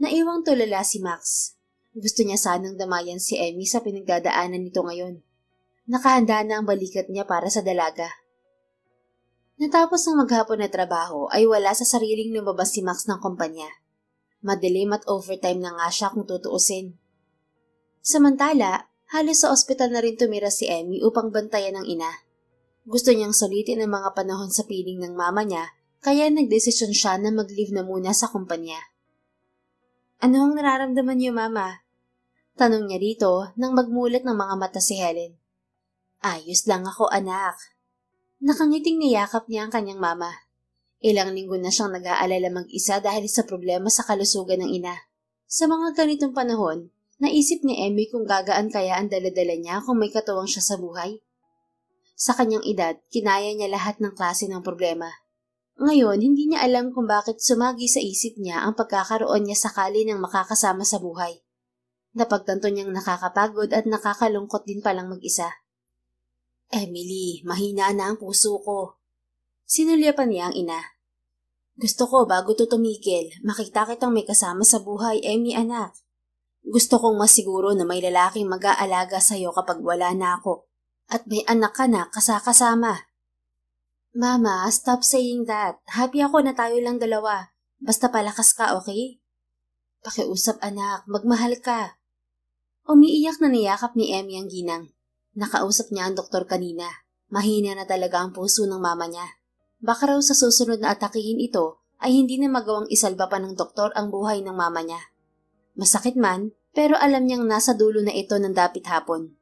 Naiwang tulala si Max. Gusto niya sanang damayan si Emmy sa pinagdadaanan nito ngayon. Nakahanda na ang balikat niya para sa dalaga. Natapos ang maghapon na trabaho ay wala sa sariling lumabas si Max ng kumpanya. Madilim at overtime na nga siya kung tutuusin. Samantala, halos sa ospital na rin tumira si Emmy upang bantayan ng ina. Gusto niyang sulitin ang mga panahon sa piling ng mama niya, kaya nagdesisyon siya na mag-leave na muna sa kumpanya. Ano ang nararamdaman niyo, Mama? Tanong niya rito nang magmulat ng mga mata si Helen. Ayos lang ako, anak. Nakangiting niyakap niya ang kanyang mama. Ilang linggo na siyang nag-aalala mag-isa dahil sa problema sa kalusugan ng ina. Sa mga ganitong panahon, naisip ni Emmy kung gagaan kaya ang daladala niya kung may katuwang siya sa buhay. Sa kanyang edad, kinaya niya lahat ng klase ng problema. Ngayon, hindi niya alam kung bakit sumagi sa isip niya ang pagkakaroon niya sakali ng makakasama sa buhay. Napagtanto niyang nakakapagod at nakakalungkot din palang mag-isa. Emily, mahina na ang puso ko. Sinulyapan niya ang ina. Gusto ko bago to tumigil, makita kitang may kasama sa buhay, Emmy anak. Gusto kong masiguro na may lalaking mag-aalaga sa'yo kapag wala na ako. At may anak ka na kasama. Mama, stop saying that. Happy ako na tayo lang dalawa. Basta palakas ka, okay? Pakiusap anak, magmahal ka. Umiiyak na niyakap ni Emmy ang ginang. Nakausap niya ang doktor kanina. Mahina na talaga ang puso ng mama niya. Baka raw sa susunod na atakihin ito ay hindi na magawang isalba pa ng doktor ang buhay ng mama niya. Masakit man, pero alam niyang nasa dulo na ito ng dapit hapon.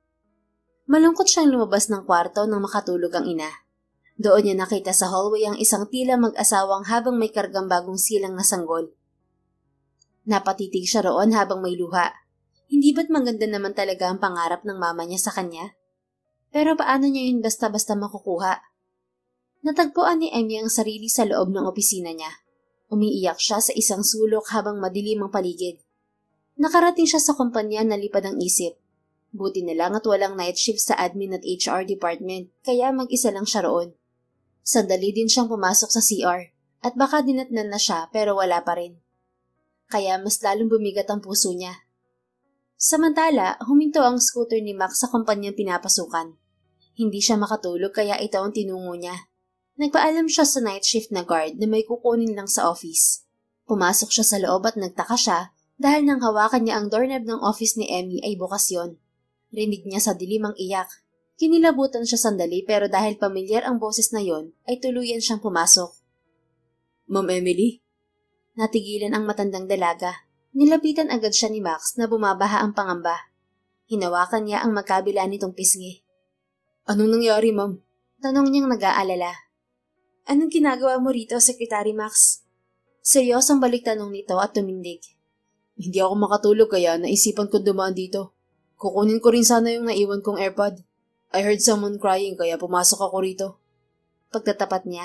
Malungkot siyang lumabas ng kwarto nang makatulog ang ina. Doon niya nakita sa hallway ang isang tila mag-asawang habang may kargang bagong silang na sanggol. Napatitig siya roon habang may luha. Hindi ba't maganda naman talaga ang pangarap ng mama niya sa kanya? Pero paano niya yun basta-basta makukuha? Natagpuan ni Emmy ang sarili sa loob ng opisina niya. Umiiyak siya sa isang sulok habang madilim ang paligid. Nakarating siya sa kumpanya na lipad ang isip. Buti na lang at walang night shift sa admin at HR department, kaya mag-isa lang siya roon. Sandali din siyang pumasok sa CR, at baka dinatnan na siya pero wala pa rin. Kaya mas lalong bumigat ang puso niya. Samantala, huminto ang scooter ni Max sa kumpanyang pinapasukan. Hindi siya makatulog kaya ito ang tinungo niya. Nagpaalam siya sa night shift na guard na may kukunin lang sa office. Pumasok siya sa loob at nagtaka siya dahil nang hawakan niya ang doorknob ng office ni Emmy ay bukas yon. Rinig niya sa dilim ang iyak. Kinilabutan siya sandali pero dahil pamilyar ang boses na yon ay tuluyan siyang pumasok. Ma'am Emily? Natigilan ang matandang dalaga. Nilapitan agad siya ni Max na bumabaha ang pangamba. Hinawakan niya ang magkabila nitong pisngi. Anong nangyari, ma'am? Tanong niyang nag-aalala. Anong ginagawa mo rito, Secretary Max? Seryosong balik tanong nito at tumindig. Hindi ako makatulog kaya naisipan ko dumaan dito. Kukunin ko rin sana yung naiwan kong AirPod. I heard someone crying kaya pumasok ako rito. Pagtatapat niya.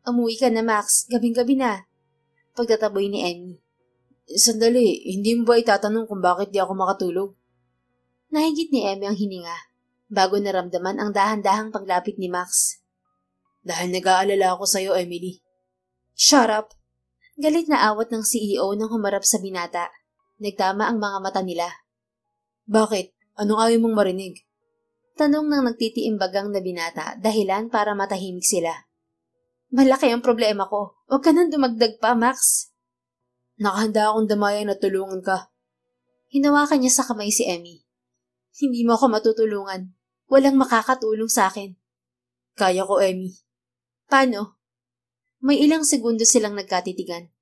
Umuwi ka na, Max. Gabing-gabi na. Pagtataboy ni Emmy. Sandali, hindi mo ba itatanong kung bakit di ako makatulog? Nahigit ni Emmy ang hininga, bago naramdaman ang dahan-dahang paglapit ni Max. Dahil nag-aalala ako sa'yo, Emily. Shut up! Galit na awat ng CEO nang humarap sa binata. Nagtama ang mga mata nila. Bakit? Anong ayaw mong marinig? Tanong ng nagtitiimbagang na binata, dahilan para matahimik sila. Malaki ang problema ko. Huwag ka nang dumagdag pa, Max. Nakahanda akong damayan at tulungan ka. Hinawakan niya sa kamay si Emmy. Hindi mo ako matutulungan. Walang makakatulong sa akin. Kaya ko, Emmy. Paano? May ilang segundo silang nagkatitigan.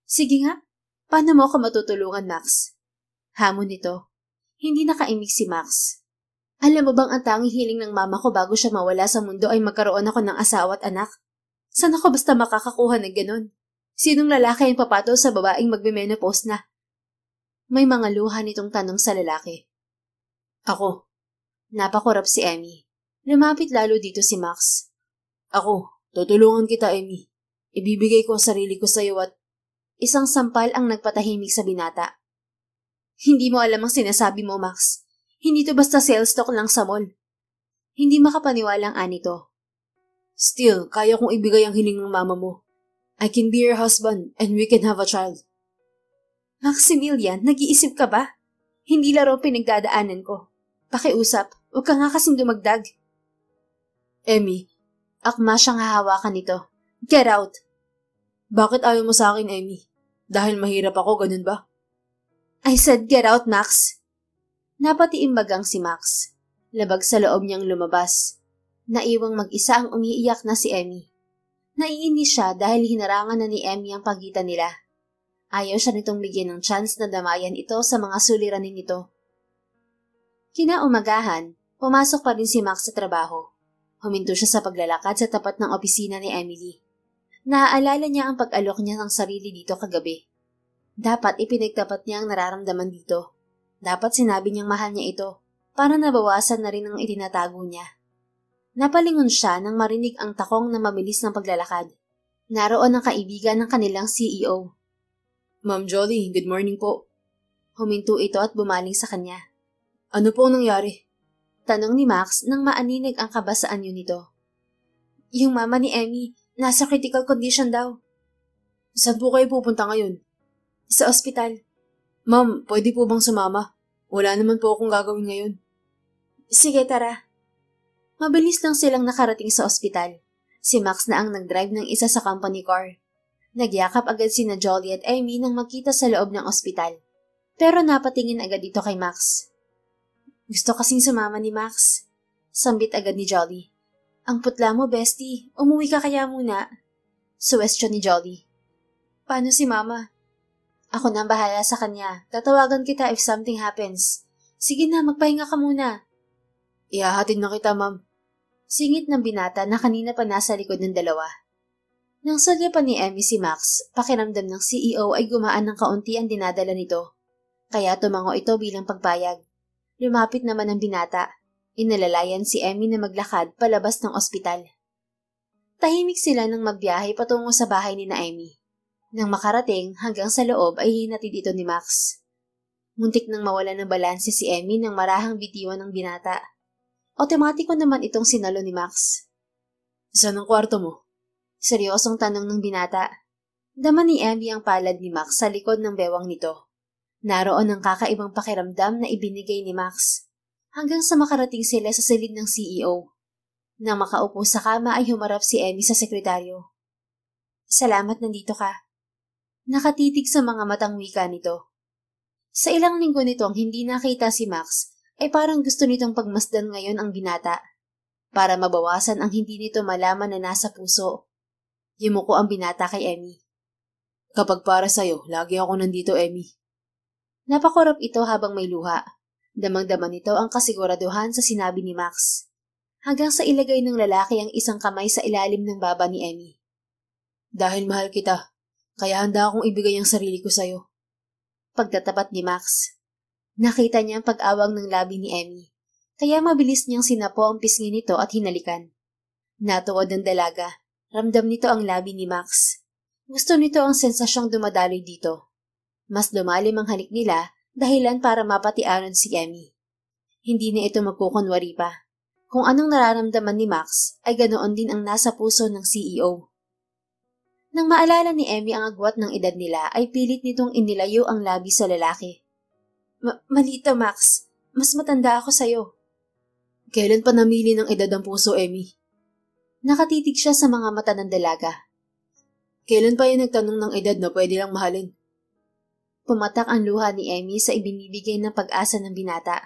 Sige nga, paano mo ako matutulungan, Max? Hamon nito. Hindi nakaimik si Max. Alam mo bang ang tanging hiling ng mama ko bago siya mawala sa mundo ay magkaroon ako ng asawa at anak? Saan ako basta makakakuha ng ganon? Sinong lalaki ang papato sa babaeng magbe-menopause na? May mga luha nitong tanong sa lalaki. Ako. Napakurap si Emmy. Lumapit lalo dito si Max. Ako, tutulungan kita, Emmy. Ibibigay ko ang sarili ko sa iyo at isang sampal ang nagpatahimik sa binata. Hindi mo alam ang sinasabi mo, Max. Hindi to basta sales talk lang sa mall. Hindi makapaniwala ang anito. Still, kaya kong ibigay ang hiling ng mama mo. I can be your husband and we can have a child. Maximilian, nag-iisip ka ba? Hindi laro pinagdadaanan ko. Pakiusap, huwag ka nga kasing dumagdag. Emmy. Akma siyang hahawakan nito. Get out! Bakit ayaw mo sa akin, Emmy? Dahil mahirap ako, ganun ba? I said get out, Max! Napatiimbagang si Max. Labag sa loob niyang lumabas. Naiwang mag-isa ang umiiyak na si Emmy. Naiinis siya dahil hinarangan na ni Emmy ang pagitan nila. Ayaw siya nitong bigyan ng chance na damayan ito sa mga suliranin nito. Kinaumagahan, pumasok pa rin si Max sa trabaho. Huminto siya sa paglalakad sa tapat ng opisina ni Emily. Naaalala niya ang pag-alok niya ng sarili dito kagabi. Dapat ipinagtapat niya ang nararamdaman dito. Dapat sinabi niyang mahal niya ito para nabawasan na rin ang itinatago niya. Napalingon siya nang marinig ang takong na mabilis ng paglalakad. Naroon ang kaibigan ng kanilang CEO. Ma'am Jolly, good morning po. Huminto ito at bumaling sa kanya. Ano po ang nangyari? Tanong ni Max nang maaninag ang kabasaan yun nito. Yung mama ni Emmy, nasa critical condition daw. Saan po kayo pupunta ngayon? Sa ospital. Ma'am, pwede po bang sumama? Wala naman po akong gagawin ngayon. Sige, tara. Mabilis lang silang nakarating sa ospital. Si Max na ang nag-drive ng isa sa company car. Nagyakap agad sina Jolly at Emmy nang magkita sa loob ng ospital. Pero napatingin agad ito kay Max. Gusto kasing sumama ni Max. Sambit agad ni Jolly. Ang putla mo, bestie. Umuwi ka kaya muna. Suwestyon ni Jolly. Paano si Mama? Ako na ang bahala sa kanya. Tatawagan kita if something happens. Sige na, magpahinga ka muna. Ihahatid na kita, ma'am. Singit ng binata na kanina pa nasa likod ng dalawa. Nang sagyapan ni Emmy si Max, pakiramdam ng CEO ay gumaan ng kaunti ang dinadala nito. Kaya tumango ito bilang pagpayag. Lumapit naman ang binata. Inalalayan si Emmy na maglakad palabas ng ospital. Tahimik sila nang magbiyahe patungo sa bahay ni na Emmy. Nang makarating hanggang sa loob ay hinatid ito ni Max. Muntik nang mawala ng balanse si Emmy nang marahang bitiwan ng binata. Otomatiko naman itong sinalo ni Max. Saan ang kwarto mo? Seryosong tanong ng binata. Dama ni Emmy ang palad ni Max sa likod ng bewang nito. Naroon ang kakaibang pakiramdam na ibinigay ni Max. Hanggang sa makarating sila sa silid ng CEO. Nang makaupo sa kama ay humarap si Emmy sa sekretaryo. Salamat nandito ka. Nakatitig sa mga matang wika nito. Sa ilang linggo nitong hindi nakita si Max, ay parang gusto nitong pagmasdan ngayon ang binata. Para mabawasan ang hindi nito malaman na nasa puso. Yumuko ang binata kay Emmy. Kapag para sa'yo, lagi ako nandito, Emmy. Napakurap ito habang may luha. Damang-dama nito ang kasiguraduhan sa sinabi ni Max. Hanggang sa ilagay ng lalaki ang isang kamay sa ilalim ng baba ni Emmy. Dahil mahal kita, kaya handa akong ibigay ang sarili ko sa'yo. Pagtatapat ni Max. Nakita niya ang pag-awang ng labi ni Emmy. kaya mabilis niyang sinapo ang pisngi nito at hinalikan. Natuwad ng dalaga. Ramdam nito ang labi ni Max. Gusto nito ang sensasyong dumadaloy dito. Mas lumalim ang halik nila, dahilan para mapatianon si Emmy. Hindi na ito magkukunwari pa. Kung anong nararamdaman ni Max, ay ganoon din ang nasa puso ng CEO. Nang maalala ni Emmy ang agwat ng edad nila, ay pilit nitong inilayo ang labi sa lalaki. Malito, Max. Mas matanda ako sa'yo. Kailan pa namili ng edad ang puso, Emmy? Nakatitig siya sa mga mata ng dalaga. Kailan pa yan nagtanong ng edad na pwede lang mahalin? Pumatak ang luha ni Emmy sa ibinibigay ng pag-asa ng binata.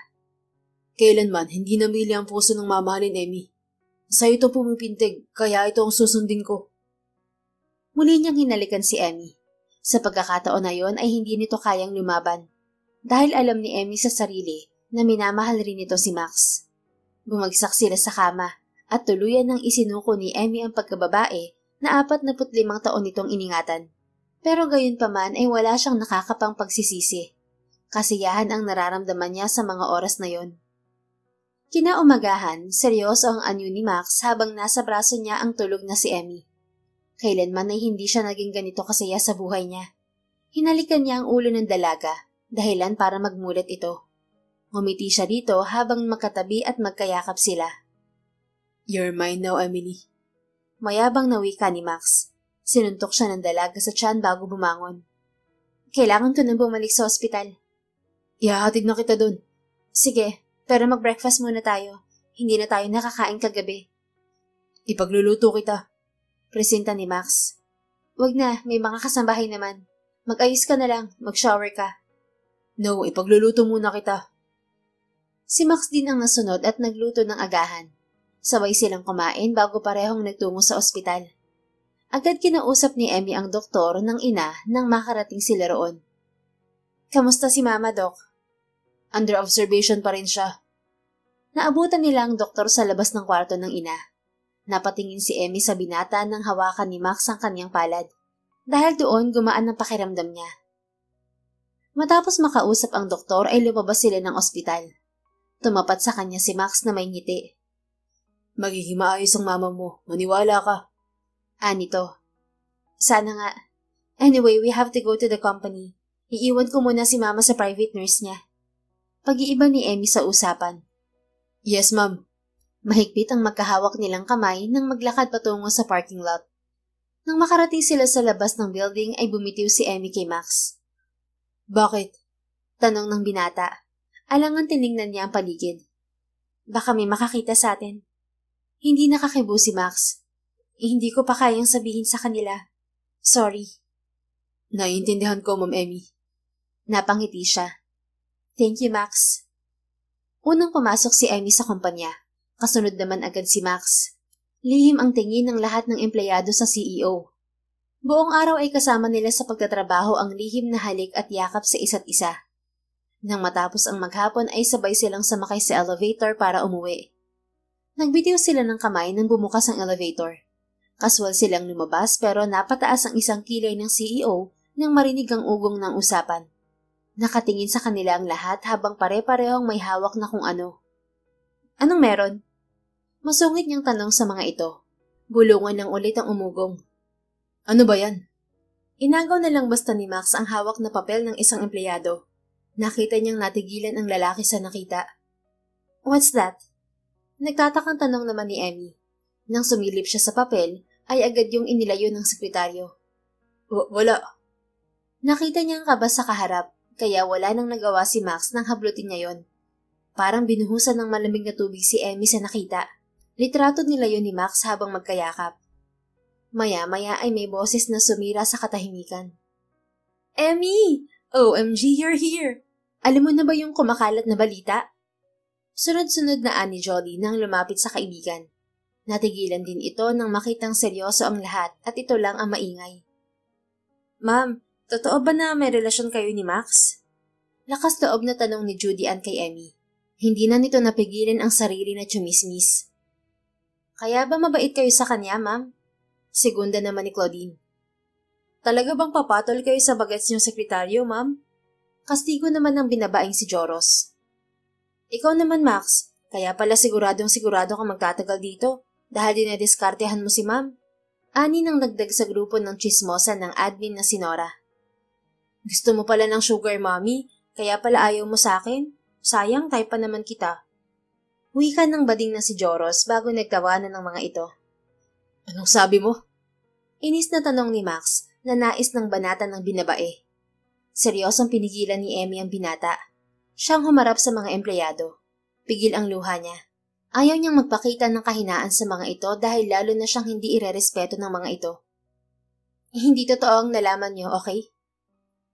Kailanman, hindi namili ang puso ng mamahalin, Emmy. Sa'yo ito pumipintig, kaya ito ang susundin ko. Muli niyang hinalikan si Emmy. Sa pagkakataon na yon ay hindi nito kayang lumaban. Dahil alam ni Emmy sa sarili na minamahal rin ito si Max. Bumagsak sila sa kama at tuluyan nang isinuko ni Emmy ang pagkababae na 45 taon nitong iningatan. Pero gayon pa man ay wala siyang nakakapang pagsisisi. Kasiyahan ang nararamdaman niya sa mga oras na yon. Kinaumagahan, seryoso ang anyo ni Max habang nasa braso niya ang tulog na si Emmy. Kailanman ay hindi siya naging ganito kasaya sa buhay niya. Hinalikan niya ang ulo ng dalaga, dahilan para magmulat ito. Ngumiti siya dito habang magkatabi at magkayakap sila. You're mine now, Emily. Mayabang na wika ni Max. Sinuntok siya ng dalaga sa tiyan bago bumangon. Kailangan ko nang bumalik sa ospital. Ihahatid na kita dun. Sige, pero mag-breakfast muna tayo. Hindi na tayo nakakain kagabi. Ipagluluto kita. Presenta ni Max. Wag na, may mga kasambahay naman. Mag-ayos ka na lang, mag-shower ka. No, ipagluluto muna kita. Si Max din ang nasunod at nagluto ng agahan. Sabay silang kumain bago parehong nagtungo sa ospital. Agad kinausap ni Emmy ang doktor ng ina nang makarating sila roon. Kamusta si Mama, Doc? Under observation pa rin siya. Naabutan nila ang doktor sa labas ng kwarto ng ina. Napatingin si Emmy sa binata nang hawakan ni Max ang kanyang palad. Dahil doon gumaan ang pakiramdam niya. Matapos makausap ang doktor ay lumabas sila ng ospital. Tumapat sa kanya si Max na may ngiti. Magiging maayos ang mama mo. Maniwala ka. Anito. Sana nga. Anyway, we have to go to the company. Iiwan ko muna si Mama sa private nurse niya. Pag-iiba ni Emmy sa usapan. Yes, ma'am. Mahigpit ang magkahawak nilang kamay nang maglakad patungo sa parking lot. Nang makarating sila sa labas ng building ay bumitiw si Emmy kay Max. Bakit? Tanong ng binata. Alangan tinignan niya ang paligid. Baka may makakita sa atin. Hindi nakakibo si Max. Hindi ko pa kayang sabihin sa kanila. Sorry. Naiintindihan ko, Ma'am Emmy. Napangiti siya. Thank you, Max. Unang pumasok si Emmy sa kumpanya. Kasunod naman agad si Max. Lihim ang tingin ng lahat ng empleyado sa CEO. Buong araw ay kasama nila sa pagtatrabaho ang lihim na halik at yakap sa isa't isa. Nang matapos ang maghapon ay sabay silang sumakay sa elevator para umuwi. Nagbitiw sila ng kamay nang bumukas ang elevator. Kaswal silang lumabas pero napataas ang isang kilay ng CEO nang marinig ang ugong ng usapan. Nakatingin sa kanila ang lahat habang pare-parehong may hawak na kung ano. Anong meron? Masungit niyang tanong sa mga ito. Bulungan ng ulit ang umugong. Ano ba yan? Inagaw na lang basta ni Max ang hawak na papel ng isang empleyado. Nakita niyang natigilan ang lalaki sa nakita. What's that? Nagtatakang tanong naman ni Emmy. Nang sumilip siya sa papel, ay agad yung inilayo ng sekretaryo. Wala. Nakita niya ang kabas sa kaharap, kaya wala nang nagawa si Max nang hablutin niya yon. Parang binuhusan ng malamig na tubig si Emmy sa nakita. Litrato nila yun ni Max habang magkayakap. Maya-maya ay may boses na sumira sa katahimikan. Emmy! OMG, you're here! Alam mo na ba yung kumakalat na balita? Sunod-sunod na ani Jolly nang lumapit sa kaibigan. Natigilan din ito nang makitang seryoso ang lahat at ito lang ang maingay. Ma'am, totoo ba na may relasyon kayo ni Max? Lakas loob na tanong ni Judy Ann kay Emmy. Hindi na nito napigilan ang sarili na tsumismis. Kaya ba mabait kayo sa kanya, ma'am? Segunda naman ni Claudine. Talaga bang papatol kayo sa bagets niyong sekretaryo, ma'am? Kastigo naman ng binabaing si Joros. Ikaw naman, Max. Kaya pala sigurado kang magtatagal dito dahil dinediskartehan mo si ma'am. Ani nang dagdag sa grupo ng chismosa ng admin na si Nora. Gusto mo pala ng sugar mommy, kaya pala ayaw mo sa akin? Sayang, type pa naman kita. Wika ng bading na si Joros bago nagtawanan ng mga ito. Anong sabi mo? Inis na tanong ni Max na nais ng banata ng binabae. Seryosong pinigilan ni Emmy ang binata. Siyang humarap sa mga empleyado. Pigil ang luha niya. Ayaw niyang magpakita ng kahinaan sa mga ito dahil lalo na siyang hindi irerespeto ng mga ito. Hindi totoo ang nalaman niyo, okay?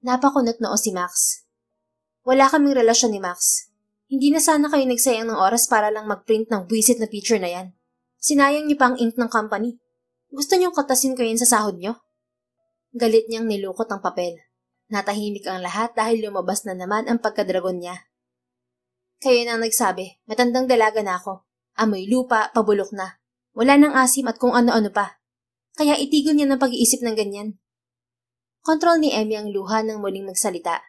Napakunot noo si Max. Wala kaming relasyon ni Max. Hindi na sana kayo nagsayang ng oras para lang mag-print ng buwisit na picture na yan. Sinayang niyo pa ang ink ng company. Gusto niyong katasin ko yan sa sahod niyo? Galit niyang nilukot ang papel. Natahimik ang lahat dahil lumabas na naman ang pagkadragon niya. Kayo nang nagsabi, matandang dalaga na ako. Amoy lupa, pabulok na. Wala nang asim at kung ano-ano pa. Kaya itigil niya ng pag-iisip ng ganyan. Kontrol ni Emmy ang luha nang muling magsalita.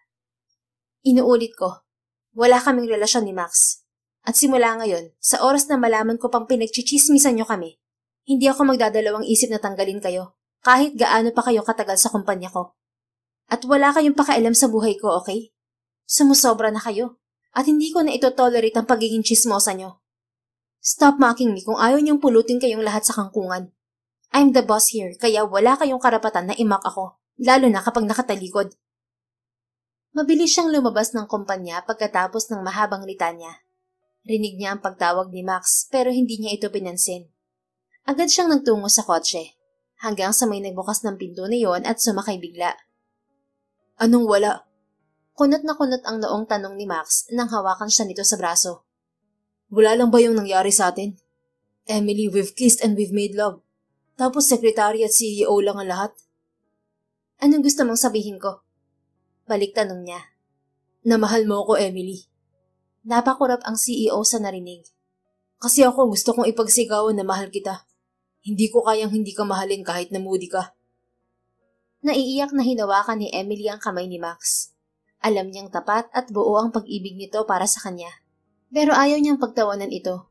Inuulit ko, wala kaming relasyon ni Max. At simula ngayon, sa oras na malaman ko pang pinagchichismisan niyo kami, hindi ako magdadalawang isip na tanggalin kayo, kahit gaano pa kayo katagal sa kumpanya ko. At wala kayong pakialam sa buhay ko, okay? Sumusobra na kayo, at hindi ko na ito tolerate ang pagiging chismosa niyo. Stop mocking me kung ayaw niyong pulutin kayong lahat sa kangkungan. I'm the boss here, kaya wala kayong karapatan na i-mock ako, lalo na kapag nakatalikod. Mabilis siyang lumabas ng kumpanya pagkatapos ng mahabang litanya. Rinig niya ang pagtawag ni Max pero hindi niya ito pinansin. Agad siyang nagtungo sa kotse, hanggang sa may nagbukas ng pinto na yon at sumakay bigla. Anong wala? Kunot na kunot ang noong tanong ni Max nang hawakan siya nito sa braso. Wala lang ba yung nangyari sa atin? Emily, we've kissed and we've made love. Tapos secretary at CEO lang ang lahat. Anong gusto mong sabihin ko? Balik tanong niya. Na mahal mo ako, Emily. Napakurap ang CEO sa narinig. Kasi ako gusto kong ipagsigawan na mahal kita. Hindi ko kayang hindi ka mahalin kahit na moody ka. Naiiyak na hinawakan ni Emily ang kamay ni Max. Alam niyang tapat at buo ang pag-ibig nito para sa kanya. Pero ayaw niyang pagtawanan ito.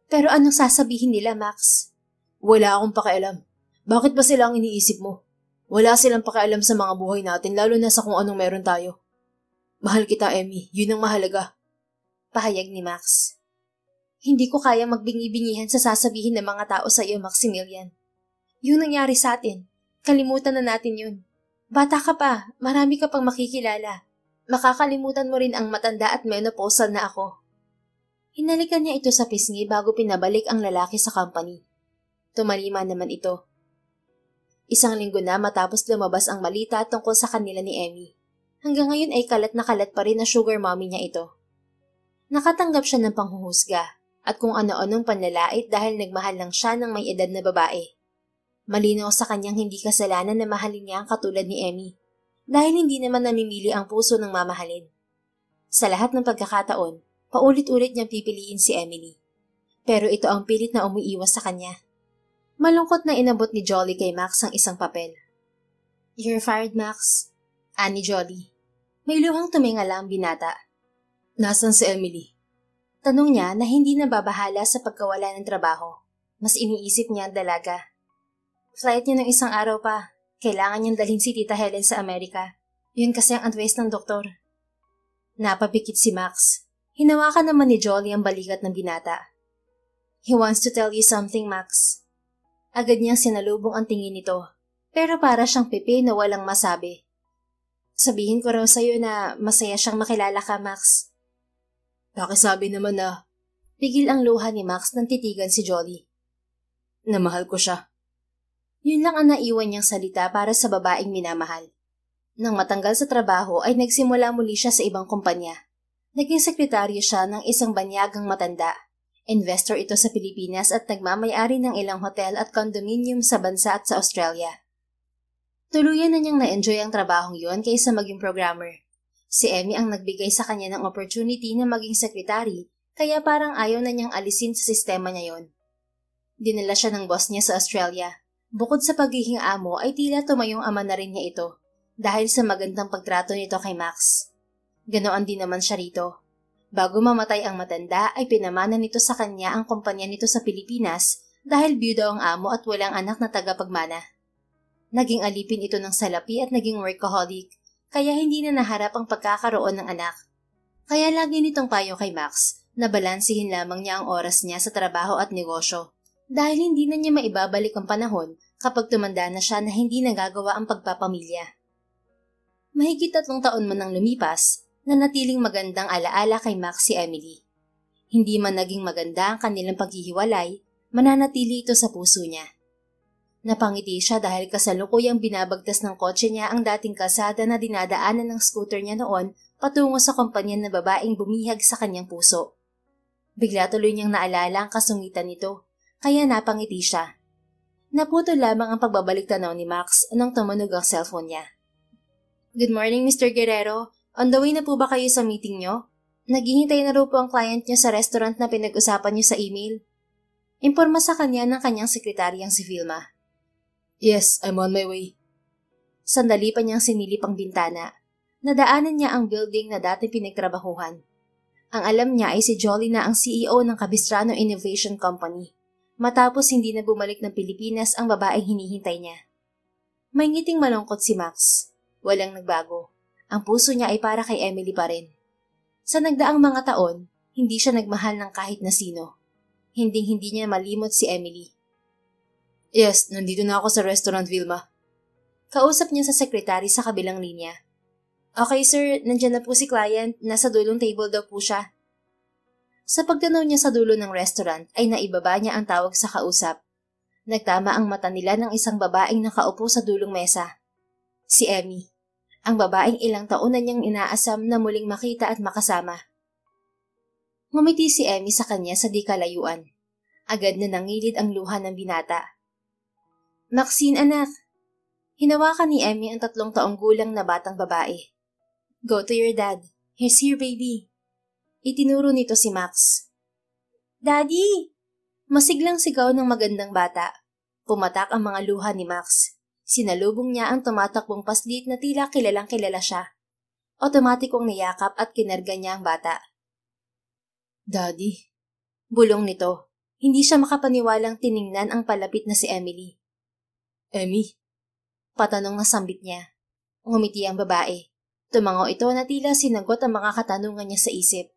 Pero anong sasabihin nila, Max? Wala akong pakialam. Bakit ba sila ang iniisip mo? Wala silang pakialam sa mga buhay natin lalo na sa kung anong meron tayo. Mahal kita, Emmy. Yun ang mahalaga. Pahayag ni Max. Hindi ko kaya magbingi-bingihan sa sasabihin ng mga tao sa iyo, Maximilian. Yung nangyari sa atin, kalimutan na natin yun. Bata ka pa, marami ka pang makikilala. Makakalimutan mo rin ang matanda at menopausal na ako. Hinalikan niya ito sa pisngi bago pinabalik ang lalaki sa company. Tumalima naman ito. Isang linggo na matapos lumabas ang malita tungkol sa kanila ni Emmy. Hanggang ngayon ay kalat na kalat pa rin na sugar mommy niya ito. Nakatanggap siya ng panghuhusga at kung ano-anong panlalait dahil nagmahal lang siya ng may edad na babae. Malinaw sa kanyang hindi kasalanan na mahalin niya ang katulad ni Emmy dahil hindi naman namimili ang puso ng mamahalin. Sa lahat ng pagkakataon, paulit-ulit niyang pipiliin si Emily. Pero ito ang pilit na umiiwas sa kanya. Malungkot na inabot ni Jolly kay Max ang isang papel. You're fired, Max. Ani Jolly. May luhang tumingala ang binata. Nasaan si Emily? Tanong niya na hindi nababahala sa pagkawala ng trabaho. Mas iniisip niya ang dalaga. Flight niya ng isang araw pa. Kailangan niyang dalhin si Tita Helen sa Amerika. Yun kasi ang advice ng doktor. Napapikit si Max. Hinawakan naman ni Jolly ang balikat ng binata. He wants to tell you something, Max. Agad niyang sinalubong ang tingin nito. Pero para siyang pipi na walang masabi. Sabihin ko raw sa'yo na masaya siyang makilala ka, Max. Pakisabi naman na pigil ang luha ni Max nang titigan si Jolly. Na mahal ko siya. Yun lang ang naiwan niyang salita para sa babaeng minamahal. Nang matanggal sa trabaho ay nagsimula muli siya sa ibang kumpanya. Naging sekretaryo siya ng isang banyagang matanda. Investor ito sa Pilipinas at nagmamay-ari ng ilang hotel at condominium sa bansa at sa Australia. Tuluyan na niyang na-enjoy ang trabahong yun kaysa maging programmer. Si Emmy ang nagbigay sa kanya ng opportunity na maging sekretary, kaya parang ayaw na niyang alisin sa sistema niya yon. Dinala siya ng boss niya sa Australia. Bukod sa pagiging amo ay tila tumayong ama na rin niya ito dahil sa magandang pagtrato nito kay Max. Ganoon din naman siya rito. Bago mamatay ang matanda ay pinamana nito sa kanya ang kumpanya nito sa Pilipinas dahil byuda ang amo at walang anak na tagapagmana. Naging alipin ito ng salapi at naging workaholic, kaya hindi na naharap ang pagkakaroon ng anak. Kaya lagi nitong payo kay Max na balansihin lamang niya ang oras niya sa trabaho at negosyo dahil hindi na niya maibabalik ang panahon kapag tumanda na siya na hindi nagagawa ang pagpapamilya. Mahigit 3 taon man nang lumipas, nanatiling magandang alaala kay Max si Emily. Hindi man naging maganda ang kanilang paghihiwalay, mananatili ito sa puso niya. Napangiti siya dahil kasalukuyang binabagtas ng kotse niya ang dating kalsada na dinadaanan ng scooter niya noon patungo sa kumpanya na babaeng bumihag sa kanyang puso. Bigla tuloy niyang naalala ang kasungitan nito, kaya napangiti siya. Naputol lamang ang pagbabalik tanaw ni Max nang tumunog ang cellphone niya. "Good morning, Mr. Guerrero. On the way na po ba kayo sa meeting niyo? Naghihintay na raw po ang client niyo sa restaurant na pinag-usapan niyo sa email." Imporma sa kanya ng kanyang sekretaryang si Vilma. "Yes, I'm on my way." Sandali pa niyang sinilip ang bintana. Nadaanan niya ang building na dating pinagtrabahuhan. Ang alam niya ay si Jolly na ang CEO ng Capistrano Innovation Company. Matapos hindi na bumalik ng Pilipinas ang babaeng hinihintay niya. May ngiting malungkot si Max. Walang nagbago. Ang puso niya ay para kay Emily pa rin. Sa nagdaang mga taon, hindi siya nagmahal ng kahit na sino. Hinding-hindi niya malimot si Emily. "Yes, nandito na ako sa restaurant, Vilma." Kausap niya sa sekretary sa kabilang linya. "Okay sir, nandyan na po si client, nasa dulong table daw po siya." Sa pagtanaw niya sa dulo ng restaurant ay naibaba niya ang tawag sa kausap. Nagtama ang mata nila ng isang babaeng nakaupo sa dulong mesa. Si Emmy. Ang babaeng ilang taon na niyang inaasam na muling makita at makasama. Ngumiti si Emmy sa kanya sa di kalayuan. Agad na nangilid ang luha ng binata. "Maxine anak." Hinawakan ni Emmy ang 3 taong gulang na batang babae. "Go to your dad. He's here, baby." Itinuro nito si Max. "Daddy!" Masiglang sigaw ng magandang bata. Pumatak ang mga luha ni Max. Sinalubong niya ang tumatakbong paslit na tila kilalang kilala siya. Otomatikong niyakap at kinarga niya ang bata. "Daddy?" Bulong nito. Hindi siya makapaniwalang tiningnan ang palapit na si Emily. "Emmy?" Patanong na sambit niya. Ngumiti ang babae. Tumango ito na tila sinagot ang mga katanungan niya sa isip.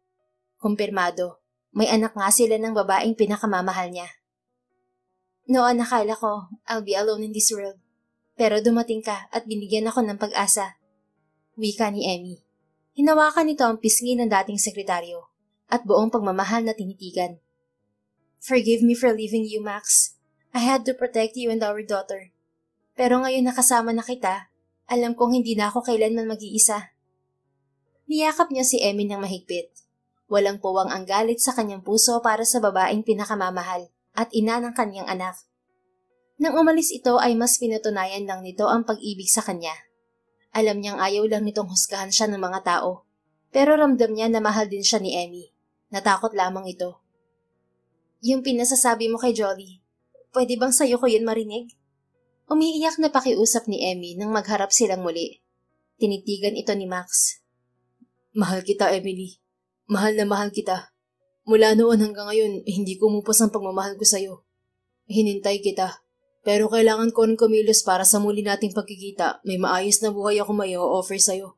Kumpirmado, may anak nga sila ng babaeng pinakamamahal niya. "Noon nakala ko, I'll be alone in this world. Pero dumating ka at binigyan ako ng pag-asa." Wika ni Emmy. Hinawakan nito ang pisngi ng dating sekretaryo at buong pagmamahal na tinitigan. "Forgive me for leaving you, Max. I had to protect you and our daughter. Pero ngayon nakasama na kita, alam kong hindi na ako kailanman mag-iisa." Niyakap niya si Emmy ng mahigpit. Walang puwang ang galit sa kanyang puso para sa babaeng pinakamamahal at ina ng kanyang anak. Nang umalis ito ay mas pinatunayan lang nito ang pag-ibig sa kanya. Alam niyang ayaw lang nitong husgahan siya ng mga tao, pero ramdam niya na mahal din siya ni Emmy. Natakot lamang ito. "Yung pinasasabi mo kay Jolly, pwede bang sa'yo ko yun marinig?" Umiiyak na pakiusap ni Emmy nang magharap silang muli. Tinitigan ito ni Max. "Mahal kita, Emily. Mahal na mahal kita. Mula noon hanggang ngayon, hindi kumupos ang pagmamahal ko sa'yo. Hinintay kita. Pero kailangan ko rin kumilos para sa muli nating pagkikita. May maayos na buhay ako may offer sa'yo.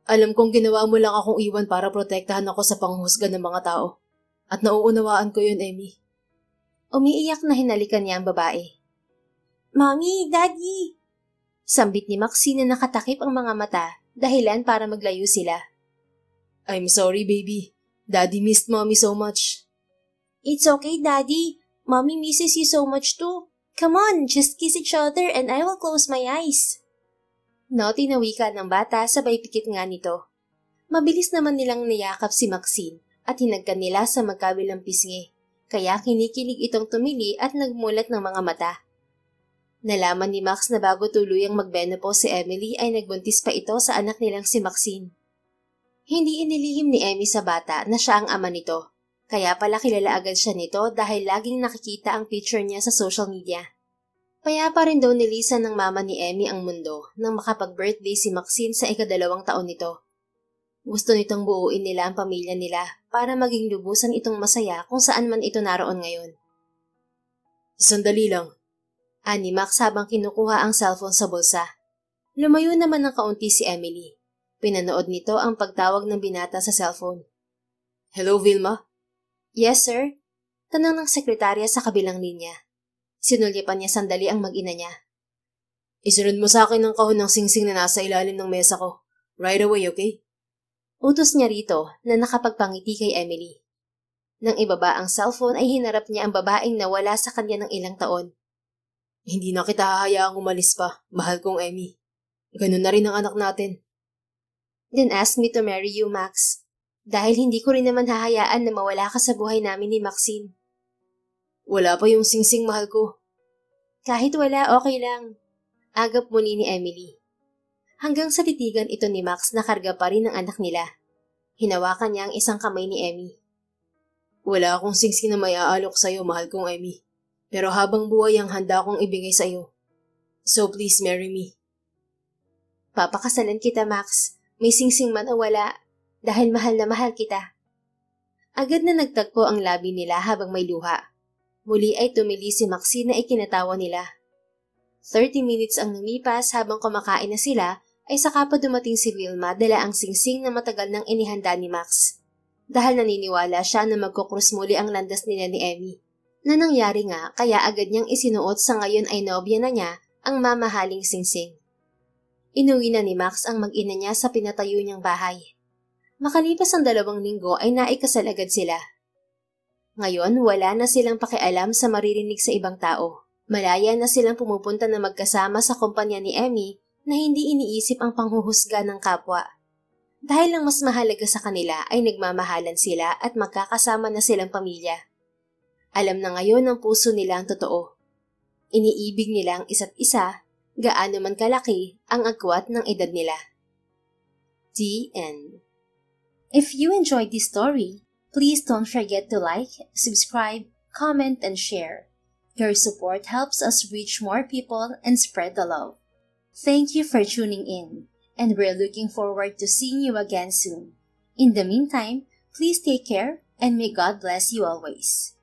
Alam kong ginawa mo lang akong iwan para protektahan ako sa panghusga ng mga tao. At nauunawaan ko yun, Emmy." Umiiyak na hinalikan niya ang babae. "Mommy, Daddy!" Sambit ni Maxine na nakatakip ang mga mata, dahilan para maglayo sila. "I'm sorry, baby. Daddy missed Mommy so much." "It's okay, Daddy. Mommy misses you so much too. Come on, just kiss each other and I will close my eyes." No, tinawika ng bata sabay pikit nga nito. Mabilis naman nilang niyakap si Maxine at hinagkan nila sa magkabilang pisngi, kaya kinikilig itong tumili at nagmulat ng mga mata. Nalaman ni Max na bago tuluyang magmenopause si Emily ay nagbuntis pa ito sa anak nilang si Maxine. Hindi inilihim ni Emmy sa bata na siya ang ama nito, kaya pala kilala agad siya nito dahil laging nakikita ang picture niya sa social media. Payapa rin daw nilisan ng mama ni Emmy ang mundo nang makapag-birthday si Maxine sa ika-2 taon nito. Gusto nitong buuin nila ang pamilya nila para maging lubusan itong masaya kung saan man ito naroon ngayon. Sandali lang. Ani Max habang kinukuha ang cellphone sa bulsa. Lumayo naman ng kaunti si Emily. Pinanood nito ang pagtawag ng binata sa cellphone. Hello, Vilma? Yes, sir. Tanong ng sekretarya sa kabilang linya. Sinulyapan niya sandali ang mag-ina niya. Isunod mo sa akin ang kahon ng singsing na nasa ilalim ng mesa ko. Right away, okay? Utos niya rito na nakapagpangiti kay Emily. Nang ibaba ang cellphone ay hinarap niya ang babaeng nawala sa kanya ng ilang taon. Hindi na kita hahayaang umalis pa, mahal kong Emmy. Ganun na rin ang anak natin. Then ask me to marry you, Max. Dahil hindi ko rin naman hahayaan na mawala ka sa buhay namin ni Maxine. Wala pa yung singsing, mahal ko. Kahit wala, okay lang. Agap muli ni Emily. Hanggang sa titigan ito ni Max na karga pa rin ang anak nila. Hinawakan niya ang isang kamay ni Emmy. Wala akong singsing na may aalok sa'yo, mahal kong Emmy. Pero habang buhay ang handa kong ibigay sa'yo. So please marry me. Papakasalan kita, Max. May singsing man o wala. Dahil mahal na mahal kita. Agad na nagtagpo ang labi nila habang may luha. Muli ay tumili si Maxine na ikinatawa nila. 30 minutes ang lumipas habang kumakain na sila ay saka pa dumating si Vilma dala ang singsing na matagal nang inihanda ni Max. Dahil naniniwala siya na magkukrus muli ang landas nila ni Emmy. Na nangyari nga kaya agad niyang isinuot sa ngayon ay nobya na niya ang mamahaling singsing. Inuwi na ni Max ang mag-ina niya sa pinatayo niyang bahay. Makalipas ang 2 linggo ay naikasal agad sila. Ngayon wala na silang pakialam sa maririnig sa ibang tao. Malaya na silang pumupunta na magkasama sa kumpanya ni Emmy na hindi iniisip ang panghuhusga ng kapwa. Dahil lang mas mahalaga sa kanila ay nagmamahalan sila at magkakasama na silang pamilya. Alam na ngayon ng puso nila ang totoo. Iniibig nila ang isa't isa, gaano man kalaki ang agwat ng edad nila. The end. If you enjoyed this story, please don't forget to like, subscribe, comment, and share. Your support helps us reach more people and spread the love. Thank you for tuning in, and we're looking forward to seeing you again soon. In the meantime, please take care and may God bless you always.